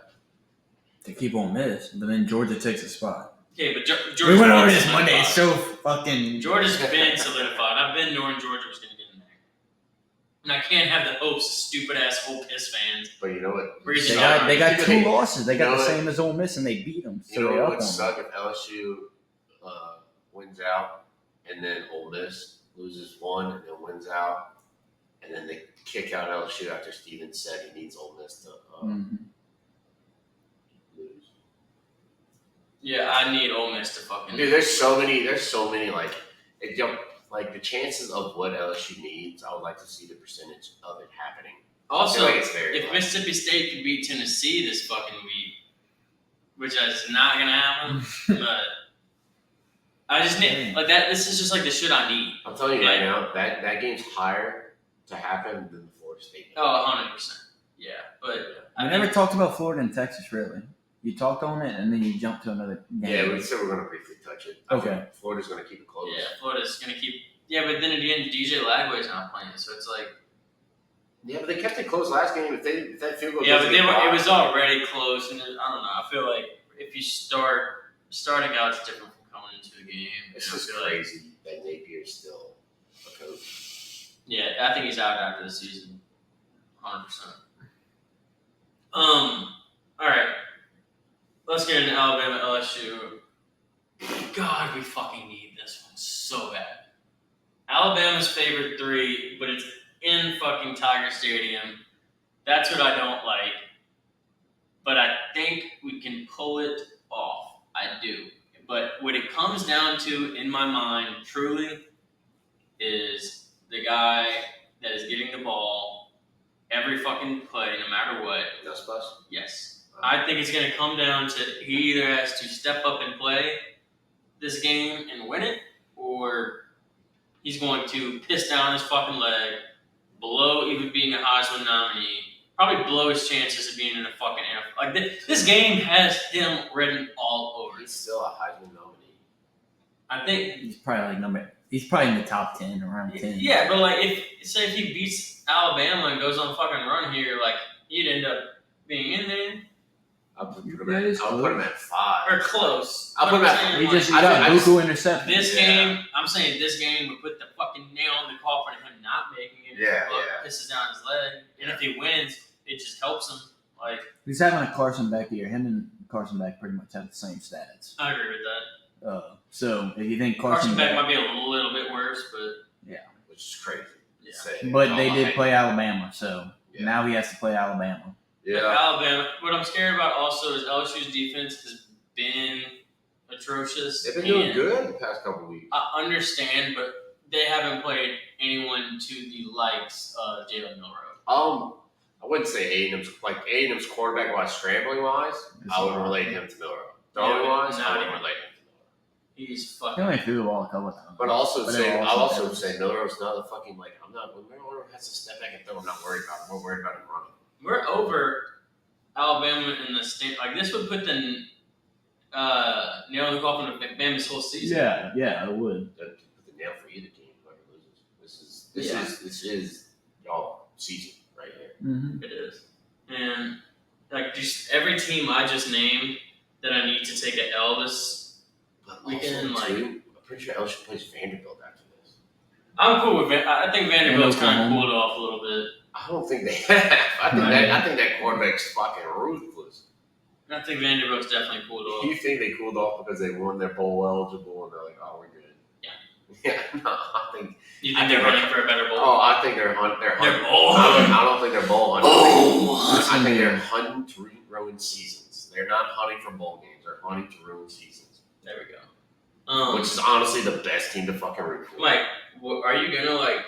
To keep Ole Miss, but then Georgia takes a spot. Okay, but Georgia's we went over been this Monday. It's solidified. so fucking. Georgia's been solidified. I've been knowing Georgia was going to get in there. And I can't have the hopes of stupid-ass Ole Miss fans. But you know what? They got 2 losses. They got the same as Ole Miss, and they beat them. So you know they what up would on suck if LSU wins out, and then Ole Miss loses 1, and then wins out, and then they kick out LSU after Steven said he needs Ole Miss to lose. Yeah, I need Ole Miss to fucking. Dude, there's so many the chances of what LSU needs. I would like to see the percentage of it happening. Also, I feel like it's very if low. Mississippi State could beat Tennessee this fucking week, which is not gonna happen, but I just need that. This is just the shit I need. I'm telling you right now, that game's higher to happen than the Florida State game. Oh, 100%. Yeah, but I never talked about Florida and Texas, really. You talked on it, and then you jumped to another game. Yeah, we said we're going to briefly touch it. I Okay. think Florida's going to keep it close. Yeah, Florida's gonna keep. Yeah, but then again, DJ Lagway's not playing, so it's Yeah, but they kept it close last game. If that field goal yeah, doesn't but get blocked, it was already close, and I don't know. I feel like if you starting out, it's different from coming into the game. It's just crazy that Napier's still a coach. Yeah, I think he's out after the season, 100%. All right, let's get into Alabama LSU. God, we fucking need this one so bad. Alabama's favorite 3, but it's in fucking Tiger Stadium. That's what I don't like. But I think we can pull it off. I do. But what it comes down to, in my mind, truly, is the guy that is getting the ball every fucking play, no matter what. Dust Bus? Yes. I think it's going to come down to he either has to step up and play this game and win it, or he's going to piss down his fucking leg, blow even being a Heisman nominee, probably blow his chances of being in a fucking NFL. Like, this game has him written all over. He's still a Heisman nominee. I think He's probably in the top 10, around 10. Yeah, but like if he beats Alabama and goes on a fucking run here, like he'd end up being in there I'll put him at 5. or close. I'll put him at. He just I got don't- Buku interception. This game, I'm saying this game would put the fucking nail in the coffin of him not making it. Yeah, It pisses down his leg, and if he wins, it just helps him. Like, He's having a Carson Beck year. Him and Carson Beck pretty much have the same stats. I agree with that. So if you think Carson Beck might be a little bit worse, but Which is crazy. yeah. but they did play Alabama, so Yeah. now he has to play Alabama. But Yeah. Alabama. What I'm scared about also is LSU's defense has been atrocious. They've been doing and good the past couple weeks. I understand, but they haven't played anyone to the likes of Jalen Milroe. I wouldn't say A&M's quarterback wise, scrambling wise. I would relate him to Milroe. Throwing wise, I would relate him to Milroe. He's He fucking. only threw the ball a couple of times. But I'll also But say Milroe's not a fucking when Milroe has to step back and throw, I'm not worried about him. We're worried about him running. We're over Alabama in the state. Like, this would put the nail in the coffin of Bama's whole season. Yeah, it would. Put the nail for either team. Whoever loses. This is y'all season right here. Mm-hmm. It is. And like just every team I just named that I need to take an L this But weekend, also, like too, I'm pretty sure LSU plays Vanderbilt after this. I'm cool with it. I think Vanderbilt's And kind of Oklahoma. cooled off a little bit. I don't think they have. I think that quarterback's fucking ruthless. I think Vanderbilt's definitely cooled off. You think they cooled off because they won their bowl eligible and they're like, oh, we're good. Yeah. Yeah. No, I think. You think they're running for a better bowl? Oh, I think they're hunting. They're bowl I don't think they're bowl hunting. Oh, I think they're hunting to ruin seasons. They're not hunting for bowl games. They're hunting to ruin seasons. there we go. Which is honestly the best team to fucking root for. Mike, are you gonna like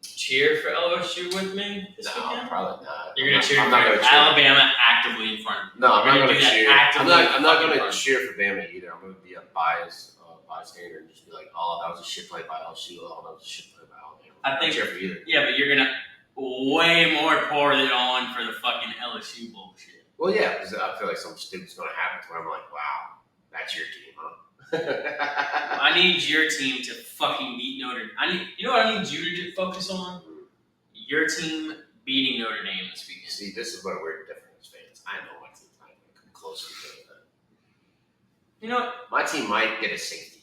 cheer for LSU with me this No, weekend? probably not. You're gonna cheer I'm for not gonna cheer. Alabama actively in front of you. No, I'm You're not gonna going do to that cheer. actively I'm not in going to front. cheer for Bama either. I'm going to be a bystander and just be like, oh, that was a shit play by LSU. Oh, that was a shit play by Alabama. I think- cheer for either. Yeah, but you're gonna way more pour it on for the fucking LSU bullshit. Well, yeah, because I feel like something stupid's going to happen to where I'm like, wow, that's your team, huh? I need your team to fucking beat Notre Dame. You know what I need you to focus on? Your team beating Notre Dame this weekend. See, this is where we're different as fans. I know my team's not going to come close to doing that. You know what? My team might get a safety.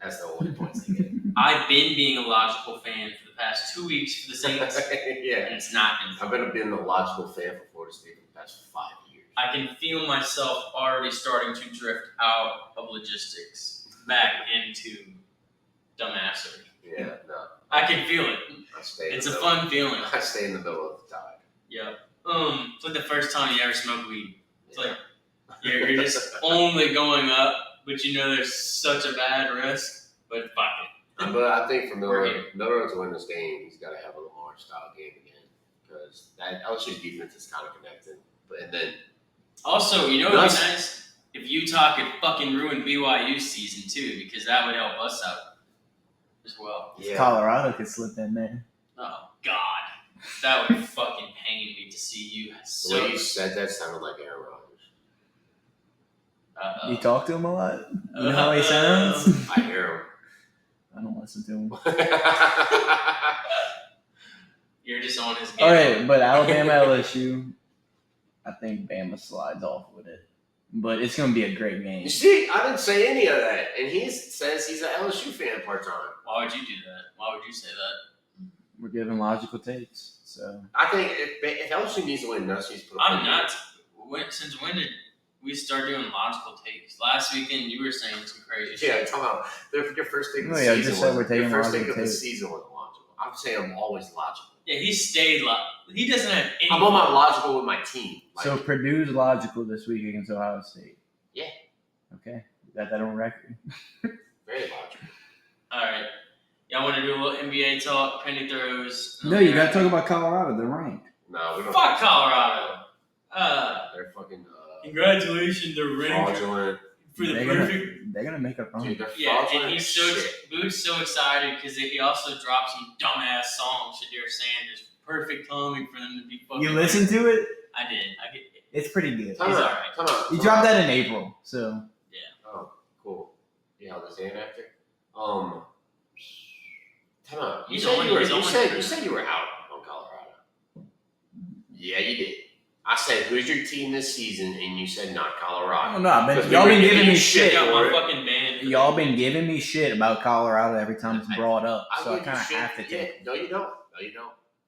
That's the only points they get. I've been being a logical fan for the past 2 weeks for the Saints, Yeah. and it's not been fun. I've been a logical fan for Florida State for the past 5 years. I can feel myself already starting to drift out of logistics back into dumbassery. Yeah, no. I can feel it. I stay in It's the a middle. fun feeling. I stay in the middle of the tide. Yeah. It's like the first time you ever smoke weed. It's like you're just only going up, but you know there's such a bad risk. But fuck it. But I think for We're Miller to win this game, he's got to have a Lamar style game again because that LSU's defense is kind of connected. And then Also, you know what would be Nuts. nice? If Utah could fucking ruin BYU's season too, because that would help us out as well. yeah, Colorado could slip in there. Oh God, that would fucking pain me to see you. the So way you said that sounded like Aaron Rodgers. You talk to him a lot? You know how he sounds? I hear I don't listen to him. him. You're just on his game. All right, but Alabama LSU, I think Bama slides off with it. But it's going to be a great game. You see, I didn't say any of that, and he says he's an LSU fan part time. Why would you do that? Why would you say that? We're giving logical takes. So I think if LSU needs to win, Nuts needs to put. I'm not. Since when did we start doing logical takes. Last weekend, you were saying some crazy shit. Yeah, talking about your first take of the Yeah, season. just said we're taking your first take logical of the takes. season was logical. I'm saying I'm always logical. Yeah, he stayed he doesn't have any. I'm on my logical with my team. Like, So Purdue's logical this week against Ohio State. Yeah. Okay. Got that on record. very logical. All right. Y'all want to do a little NBA talk? Penny throws. No, you got to talk about Colorado. They're ranked. No, we don't. Fuck Colorado. They're fucking. Congratulations, they're ranked Fraudulent. for the They're perfect. gonna make a run. Dude, they're Yeah, fraudulent and as shit. Boo's so excited because he also dropped some dumbass song, Shadir Sanders. Perfect timing for them to be fucking. You listened to it? I did. It's pretty good. He's all right. Come on. You dropped that in April, so. Oh, cool. Yeah, the Zan actor. Come on. You said you were out on Colorado. Yeah, you did. I said, who's your team this season? And you said not Colorado. No, y'all been giving me shit. Got my fucking band. Y'all been giving me shit about Colorado every time it's brought up, so I kind of have to take it. No, you don't.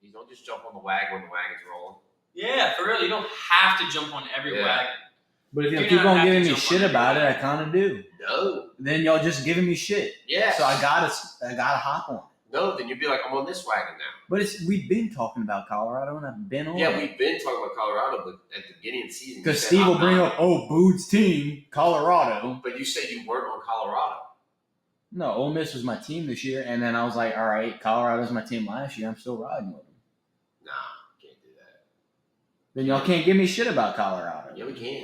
You don't just jump on the wagon when the wagon's rolling. Yeah, for real. You don't have to jump on every wagon. But if You you do keep not on have to giving me jump shit on about it, I every kind of do. No. Then y'all just giving me shit. Yeah. So I gotta hop on it. No, then you'd be like, I'm on this wagon now. But we've been talking about Colorado, and I've been on. Yeah, it. we've been talking about Colorado, but at the beginning of the season, Because Steve will bring up, Bood's team, Colorado. But you said you weren't on Colorado. No, Ole Miss was my team this year, and then I was like, all right, Colorado's my team last year. I'm still riding with them. Nah, can't do that. Then y'all can't give me shit about Colorado. Yeah, we can.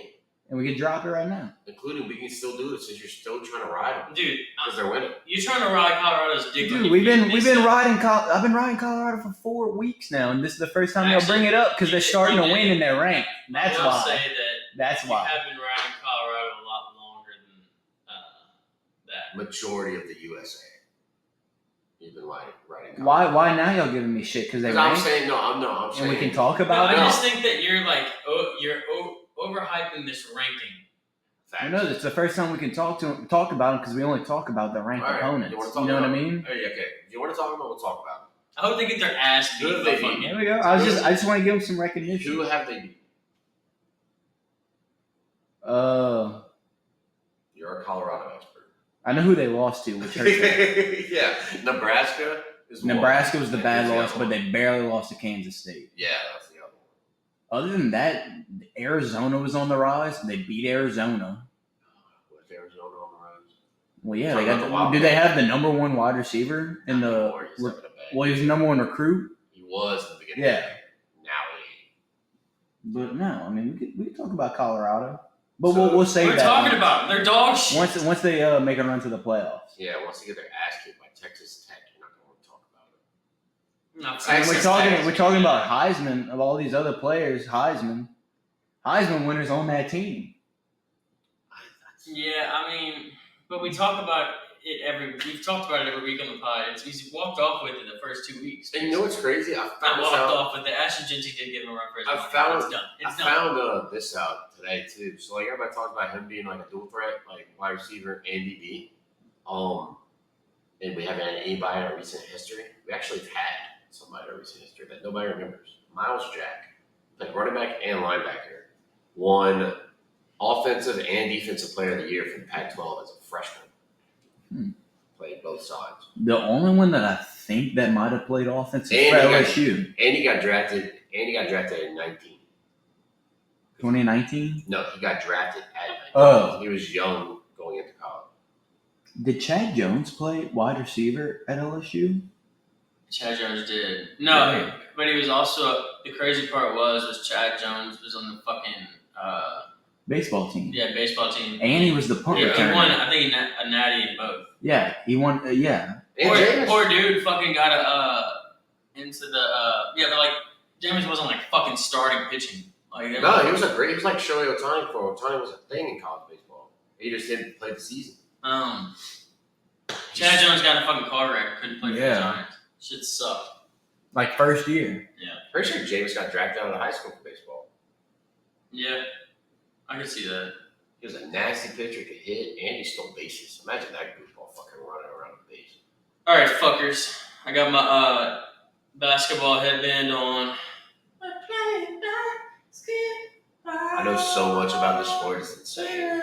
And we can drop it right now. Including, we can still do it since you're still trying to ride them. Dude, Because they're winning. you're trying to ride Colorado's dick. Dude, we've been riding. I've been riding Colorado for 4 weeks now, and this is the first time y'all bring it up because they're starting to win and they're ranked. That's I will why. say That's that why. you have been riding Colorado a lot longer than that. Majority of the USA. You've been riding Colorado. Why now y'all giving me shit because they I'm ranked? saying, I'm saying. And we can talk No, about I it. just think that you're like you're overhyping this ranking. I know it's the first time we can talk about them because we only talk about the ranked All right. opponents. You wanna You talk know what I about- mean? Hey, okay. If you want to talk about it, we'll talk about I hope they get their ass beat. Who have by they fucking- beat? There we go. I just want to give them some it. recognition. Who have they beat? You're a Colorado expert. I know who they lost to, which hurts me. Yeah. Nebraska is one. Nebraska was the bad Who's loss, other but one? they barely lost to Kansas State. Yeah, that's the other one. Other than that, Arizona was on the rise. They beat Arizona. Was Arizona on the rise? Well, yeah, Talking they about the Wild got. Did they Card. have the number one wide receiver in Not the? anymore. He's having a bad Well, he was the number one recruit. He was in the beginning. Yeah. Now he But no, I mean we could talk about Colorado, but we'll save We're that. talking about them. They're dog shit. once they make a run to the playoffs. ain't. Yeah, once they get their ass kicked by Texas Tech, you're not going to talk about it. No, And Texas we're talking about Heisman of all these other players. Heisman winners on that team. Yeah, I mean, but we talk about it we've talked about it every week on the pod. He's walked off with it the first 2 weeks. And you know what's crazy? I Not found walked this out. off, but the Ashton Jinty did give him a run for his I money. found- It's done. It's I done. found this out today too. So like everybody talks about him being like a dual threat, like wide receiver and DB. And we haven't had anybody in our recent history. We actually have had somebody in our recent history that nobody remembers. Miles Jack, like running back and linebacker, won offensive and defensive player of the year from Pac-12 as a freshman. Played both sides. The only one that I think that might have played offense is And for he got- LSU. And he got drafted. In 19. 2019. No, he got drafted at 19. Oh. He was young going into college. Did Chad Jones play wide receiver at LSU? Chad Jones did. No, Yeah. but he was also the crazy part was Chad Jones was on the fucking Baseball team. baseball team. And he was the punt Yeah, he returner. won. I think a natty in both. Yeah, he won. Yeah. And Poor, Jameis- poor dude fucking got into the but like James wasn't like fucking starting pitching. Like No, he was like Shohei Ohtani for Ohtani was a thing in college baseball. He just didn't play the season. Chad Jones got in a fucking car wreck, couldn't play for the Yeah. Giants. Shit sucked. Like first year. Pretty sure Jameis got drafted out of high school for baseball. Yeah, I could see that. He was a nasty pitcher, could hit, and he stole bases. Imagine that goofball fucking running around the base. All right, fuckers. I got my basketball headband on. I play basketball. I know so much about the sport. It's insane.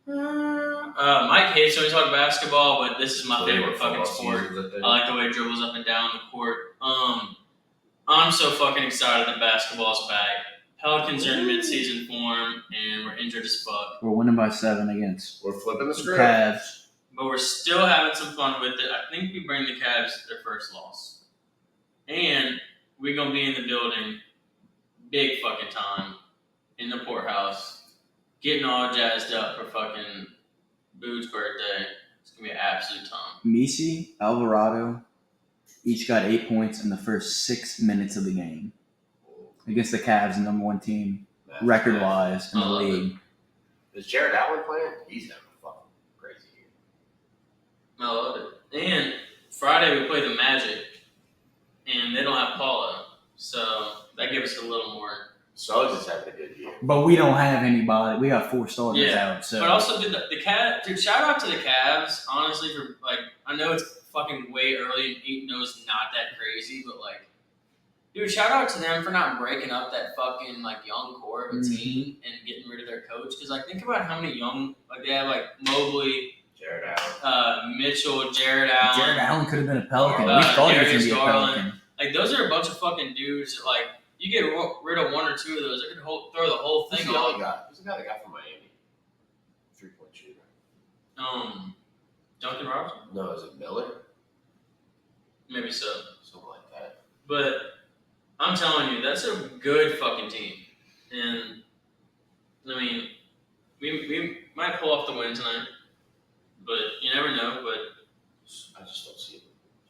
Mike hates when we talk basketball, but this is my favorite fucking sport. Seasons, I like the way it dribbles up and down the court. I'm so fucking excited that basketball's back. Pelicans are in mid-season form, and we're injured as fuck. We're winning by 7 against We're flipping the script. Cavs. But we're still having some fun with it. I think we bring the Cavs their first loss. And we're going to be in the building, big fucking time, in the Porthouse, getting all jazzed up for fucking Boo's birthday. It's going to be an absolute time. Misi, Alvarado, each got 8 points in the first 6 minutes of the game against the Cavs, the number 1 team, record-wise in the league. Is Jared Allen playing? He's having a fucking crazy year. I love it. And Friday we play the Magic, and they don't have Paula, so that gives us a little more. Suggs is having a good year. But we don't have anybody. We got 4 starters out. So. But also, dude, the Cavs, dude, shout out to the Cavs, honestly, for, like, I know it's fucking way early and 8-0 is not that crazy, but, like, dude, shout out to them for not breaking up that fucking, like, young core of a team and getting rid of their coach. Because, like, think about how many young, like, they have, like, Mobley, Jared Allen, Mitchell, Jared Allen. Jared Allen could have been a Pelican. We thought he was going to be a Pelican. Like, those are a bunch of fucking dudes that, like, you get rid of 1 or 2 of those, they could throw the whole thing off. Who's the guy that got from Miami? 3-point shooter. Duncan Robinson? No, is it Miller? Maybe so. Something like that. But I'm telling you, that's a good fucking team. And, I mean, we might pull off the win tonight. But you never know. But I just don't see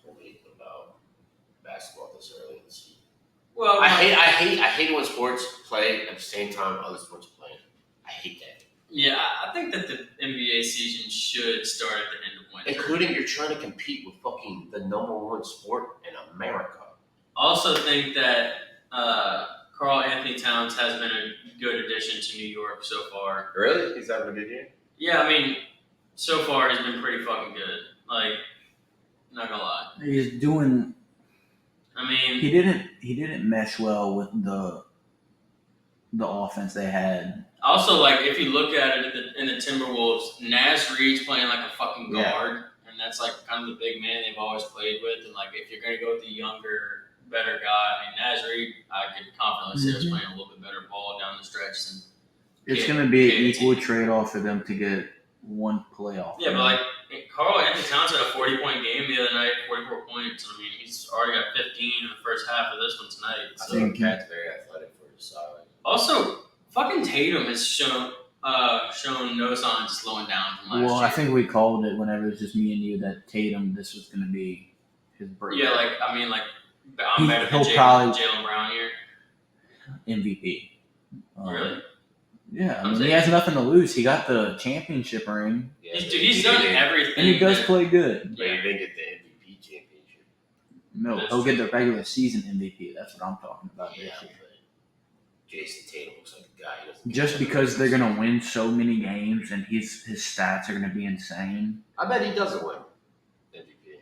anything about basketball this early in the season. well, I hate it when sports play at the same time other sports are playing. I hate that. Yeah, I think that the NBA season should start at the end of winter. Including you're trying to compete with fucking the number 1 sport in America. I also think that Karl Anthony Towns has been a good addition to New York so far. Really? He's having a good year? Yeah, I mean, so far he's been pretty fucking good. Like, not gonna lie. He's doing. I mean, he didn't mesh well with the offense they had. also, like, if you look at it in the Timberwolves, Naz Reid's playing like a fucking guard, and that's like kind of the big man they've always played with. And like, if you're gonna go with the younger, better guy, I mean, Naz Reid, I could confidently say is playing a little bit better ball down the stretch than. It's going to be an equal trade-off for them to get 1 playoff. Yeah, but like Karl Anthony Towns had a 40-point game the other night, 44 points. I mean, he's already got 15 in the first half of this one tonight. I think Cat's very athletic for his size. Also, fucking Tatum has shown no signs of slowing down from last year. Well, I think we called it whenever it was just me and you that Tatum, this was going to be his break. Yeah, like, I mean, like, I'm better than Jaylen Brown here. MVP. Really? Yeah, I mean, he has nothing to lose. He got the championship ring. Yeah, he's done everything. And he does play good. But he didn't get the MVP championship. No, he'll get the regular season MVP. That's what I'm talking about this year. Jason Tatum looks like a guy. Just because they're going to win so many games and his stats are going to be insane. I bet he doesn't win MVP.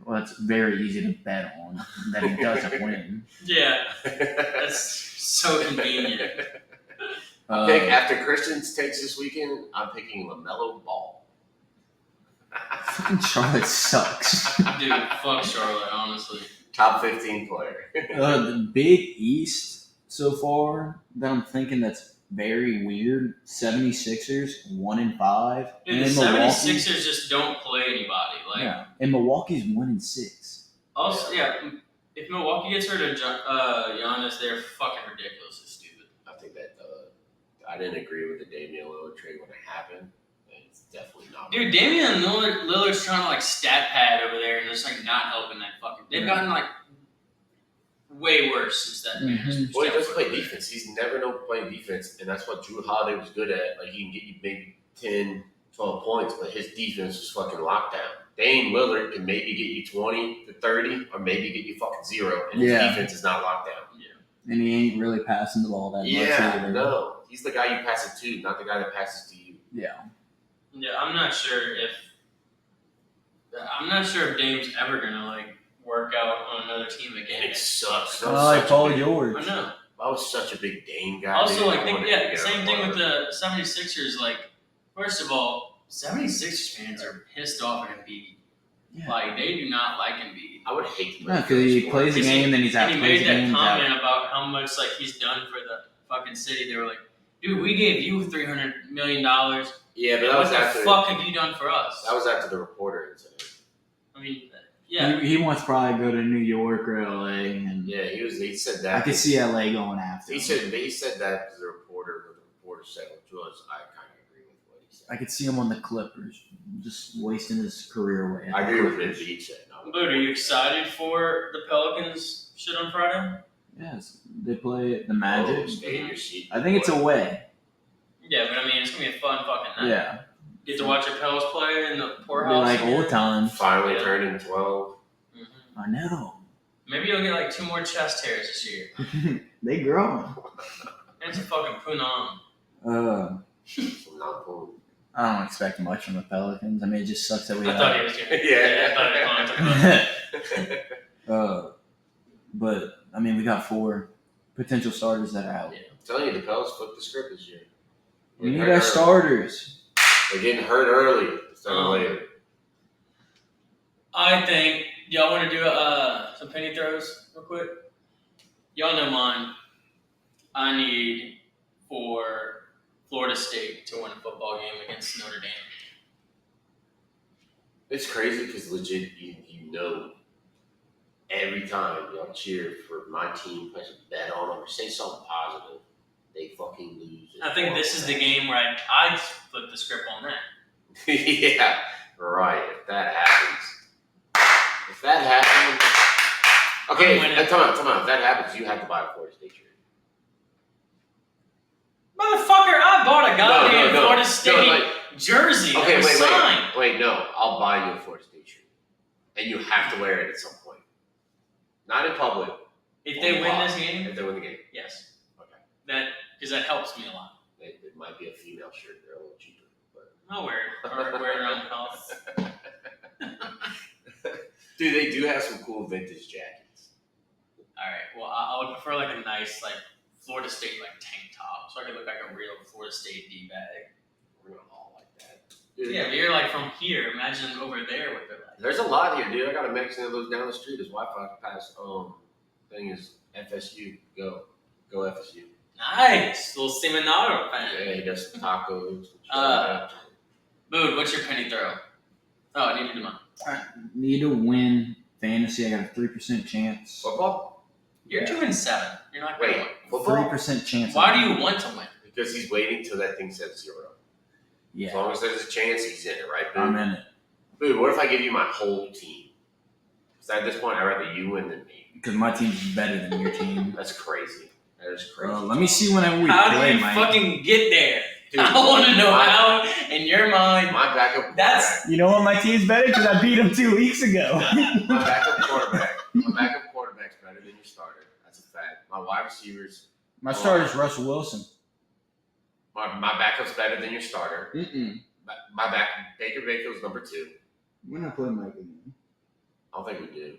Well, it's very easy to bet on that he doesn't win. Yeah, that's so convenient. I think after Christians takes this weekend, I'm picking LaMelo Ball. Fucking Charlotte sucks. Dude, fuck Charlotte, honestly. Top 15 player. The Big East so far that I'm thinking that's very weird. 76ers, 1-5. Dude, the 76ers just don't play anybody. Like, yeah. And Milwaukee's 1-6. Also, yeah, if Milwaukee gets rid of Giannis, they're fucking ridiculously stupid. I think that I didn't agree with the Damian Lillard trade when it happened. It's definitely not. Dude, Damian Lillard's trying to like stat pad over there and just like not helping that fucking. They've gotten like way worse since that man. Well, he doesn't play defense. He's never known playing defense, and that's what Drew Holiday was good at. Like, he can get you maybe 10, 12 points, but his defense was fucking lockdown. Dame Lillard can maybe get you 20 to 30, or maybe get you fucking 0, and his defense is not locked down. Yeah. And he ain't really passing the ball that much. Yeah, no. He's the guy you pass it to, not the guy that passes to you. Yeah. Yeah, I'm not sure if Dame's ever gonna like work out on another team again. And it sucks. Like Paul George. I know. I was such a big Dame guy. Also, dude. I think, wanted to get same him thing on. with the 76ers. Like, first of all, 76ers fans are pissed off at Embiid. Yeah. Like, they do not like Embiid. I would hate to play No, because he for plays a him. game, then he's out. And he Plays made a that game, he's out. comment about how much like he's done for the fucking city. They were like, dude, we gave you $300 million. Yeah, but that What was the after. fuck have you done for us? That was after the reporter incident. I mean, yeah. He wants to probably go to New York or LA, and Yeah, he said that. I could see LA going after He him. said that to the reporter, but the reporter said, which was I kind of agree with what he said. I could see him on the Clippers, just wasting his career away. I agree with what Embiid said. Dude, are you excited for the Pelicans shit on Friday? Yes, they play the Magic. Oh, stay in your seat. I think it's away. Yeah, but I mean, it's gonna be a fun fucking night. Yeah, Get to watch your Pels play in the Be poorhouse. like old times. Finally Yeah. turning 12. Mm-hmm. I know. Maybe you'll get like 2 more chest hairs this year. They growing. It's a fucking punam. So not cool. I don't expect much from the Pelicans. I mean, it just sucks that we I thought he have. was gonna. Yeah. I thought he was gonna talk about But I mean, we got 4 potential starters that are out. Yeah. I'm telling you, the Pels flipped the script this year. We need Hurt our early. starters. They're getting hurt early instead of later. I think y'all want to do some penny throws real quick. Y'all know mine. I need for Florida State to win a football game against Notre Dame. It's crazy because legit, you know, every time y'all cheer for my team, place a bet on them or say something positive, they fucking lose. I think this is the game where I'd flip the script on that. Yeah, right. If that happens. Okay, I'm winning. come on. If that happens, you have to buy a Florida State shirt. Motherfucker, I bought a goddamn No, Florida State like, jersey that okay, was signed. wait, no. I'll buy you a Florida State shirt. And you have to wear it at some point. Not in public. If they win this If game, they win the game. yes. Okay. Because that helps me a lot. It might be a female shirt. They're a little cheaper. But I'll wear it. Or wear it around the house. dude, they do have some cool vintage jackets. Alright, well, I would prefer like a nice, like, Florida State, like, tank top. So I could look like a real Florida State D-bag. We're not all like that. Dude, Yeah, but you're like from here. Imagine over there what they're like. there's a lot here, dude. I got a Mexican that lives down the street. His Wi-Fi pass thing is FSU. Go FSU. Nice! Little Seminaro fan. Yeah, he does some tacos. And shit Mood, what's your penny throw? Oh, I need to do mine. Need to win fantasy. I got a 3% chance. Football? You're 2-7. You're not going to Wait, win. football? 3% chance. Why do you want to win? Because he's waiting till that thing says 0. As Yeah, long as there's a chance, he's in it, right, Boo? I'm in it. Boo, what if I give you my whole team? Because at this point, I'd rather you win than me. Because my team's better than your team. That's crazy. That is crazy. Let me see whenever we How play, do you Mike. fucking get there? Dude, I want to know my- how, in your mind. My backup That's- You know what? My team's better because I beat them 2 weeks ago. My backup quarterback's better than your starter. That's a fact. My wide receivers, My starter's Russell Wilson. my backup's better than your starter. My Baker Mayfield's number 2. We're not playing Mike again. I don't think we do.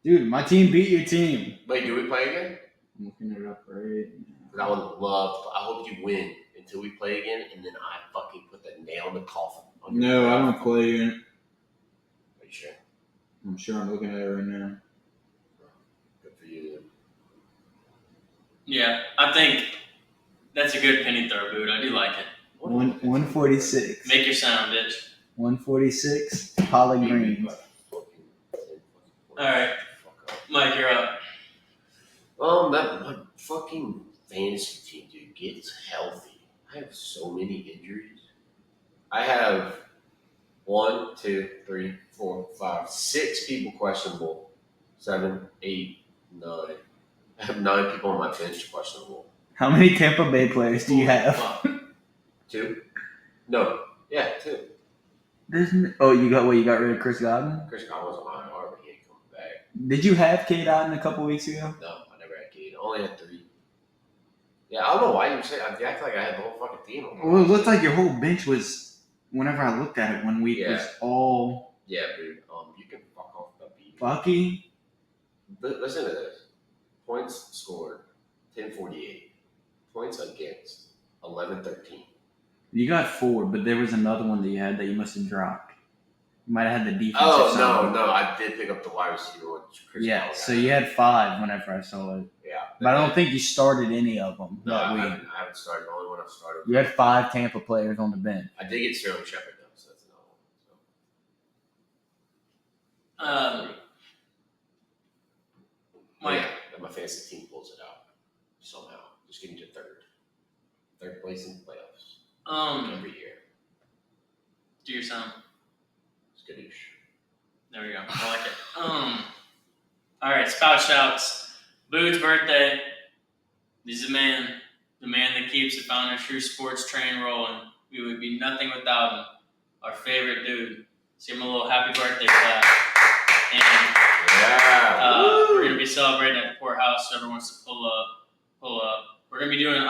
Dude, my team beat your team. Wait, do we play again? I'm looking it up right Because I would love. I hope you win until we play again, and then I fucking put the nail in the coffin. on your No, I draft. don't play in it. Are you sure? I'm sure I'm looking at it right now. Good for you. Then. Yeah, I think that's a good penny throw, dude. I do like it. 146. Make your sound, bitch. 146. Holly Green. Alright. Mike, you're up. My fucking fantasy team, dude, gets healthy. I have so many injuries. I have 1, 2, 3, 4, 5, 6 people questionable. 7, 8, 9. I have 9 people on my bench questionable. How many Tampa Bay players do you have? Fuck. 2? No. Yeah, 2. You got rid of Chris Godwin? Chris Godwin's on IR, but he ain't coming back. Did you have K. Dotton a couple weeks ago? No, I never had Cade. I only had 3. Yeah, I don't know why you say I act like I had the whole fucking team on. Well, it looked like your whole bench was, whenever I looked at it 1 week, was all Yeah, dude. You can fuck off the beat. Bucky. Listen to this. Points scored, 1048. Points against, 1113. You got 4, but there was another one that you had that you must have dropped. You might have had the defense. Oh, no, I did pick up the wide receiver with Chris Yeah, Ball. so you had 5 whenever I saw it. Yeah. But I don't think you started any of them No, that I week. haven't started. The only one I've started. You had 5 Tampa players on the bench. I did get Sterling Shepard, though, so that's another one. So. Mike. My fantasy team pulls it out somehow. Just getting to third place in the playoffs every year. Do your sound. Skadoosh. There we go. I like it. All right, spout shouts. Boo's birthday. He's the man that keeps the Founders True Sports train rolling. We would be nothing without him. Our favorite dude. Let's give him a little happy birthday clap. And we're gonna be celebrating at the Poorhouse. So everyone wants to pull up. We're gonna be doing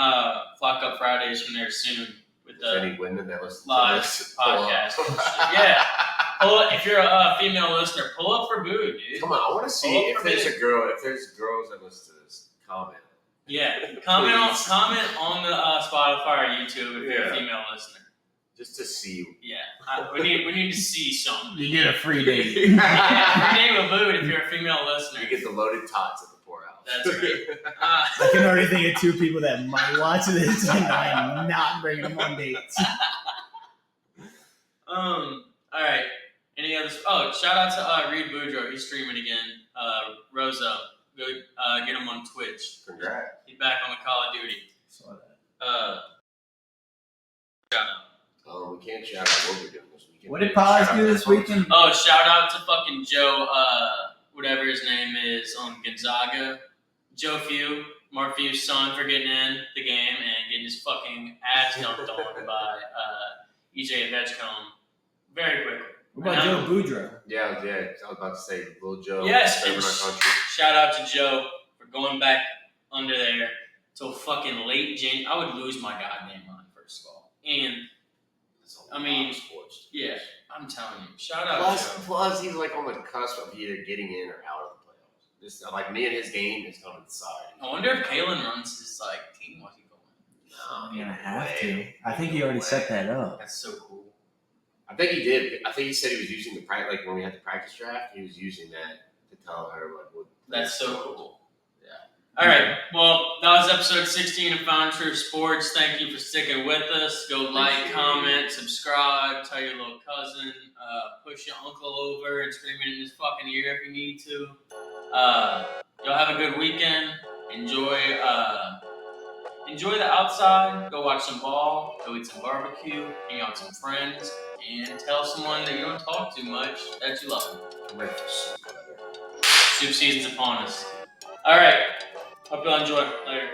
Flock Up Fridays from there soon with the any women that listen live podcast. Yeah. If you're a female listener, pull up for Boo, dude. Come on, I want to see if there's girls that listen to this. Comment. Yeah, comment on the Spotify or YouTube if you're a female listener. Just to see. Yeah, we need to see something. You get a free date. Yeah, free date with Boo if you're a female listener. You get the loaded tots at the Poorhouse. That's right. I can already think of 2 people that might watch this, and I'm not bringing them on dates. All right. Any other? Oh, shout out to Reed Boudreaux. He's streaming again. Rosa, go get him on Twitch. Congrats. He's back on the Call of Duty. Saw that. Shout out. We can't shout out what we're doing this weekend. What did Pies do this weekend? Oh, shout out to fucking Joe, whatever his name is, on Gonzaga. Joe Few, Mark Few's son, for getting in the game and getting his fucking ass dumped on by EJ Vetchcombe very quickly. What about Joe Boudreaux? Yeah. I was about to say, little Joe. Yes, saving and our country. shout out to Joe for going back under there till fucking late January. I would lose my goddamn mind, first of all. And, I mean, sports. Yeah, I'm telling you. Shout out to Joe. Plus, he's like on the cusp of either getting in or out of the playoffs. This, like, me and his game is going to decide. I wonder if Kalen runs his team while he's going. You're going to have to. I think he already set that up. That's so cool. I think he did. I think he said he was using the practice, like when we had the practice draft, he was using that to tell her what. That's so cool. Yeah. All right. Well, that was episode 16 of Found True Sports. Thank you for sticking with us. Go like, comment, subscribe, tell your little cousin, push your uncle over and scream it in his fucking ear if you need to. Y'all have a good weekend. Enjoy the outside. Go watch some ball. Go eat some barbecue. Hang out with some friends. And tell someone that you don't talk too much that you love them. I'm ready for soup, brother. Soup season's upon us. All right. Hope y'all enjoy. Later.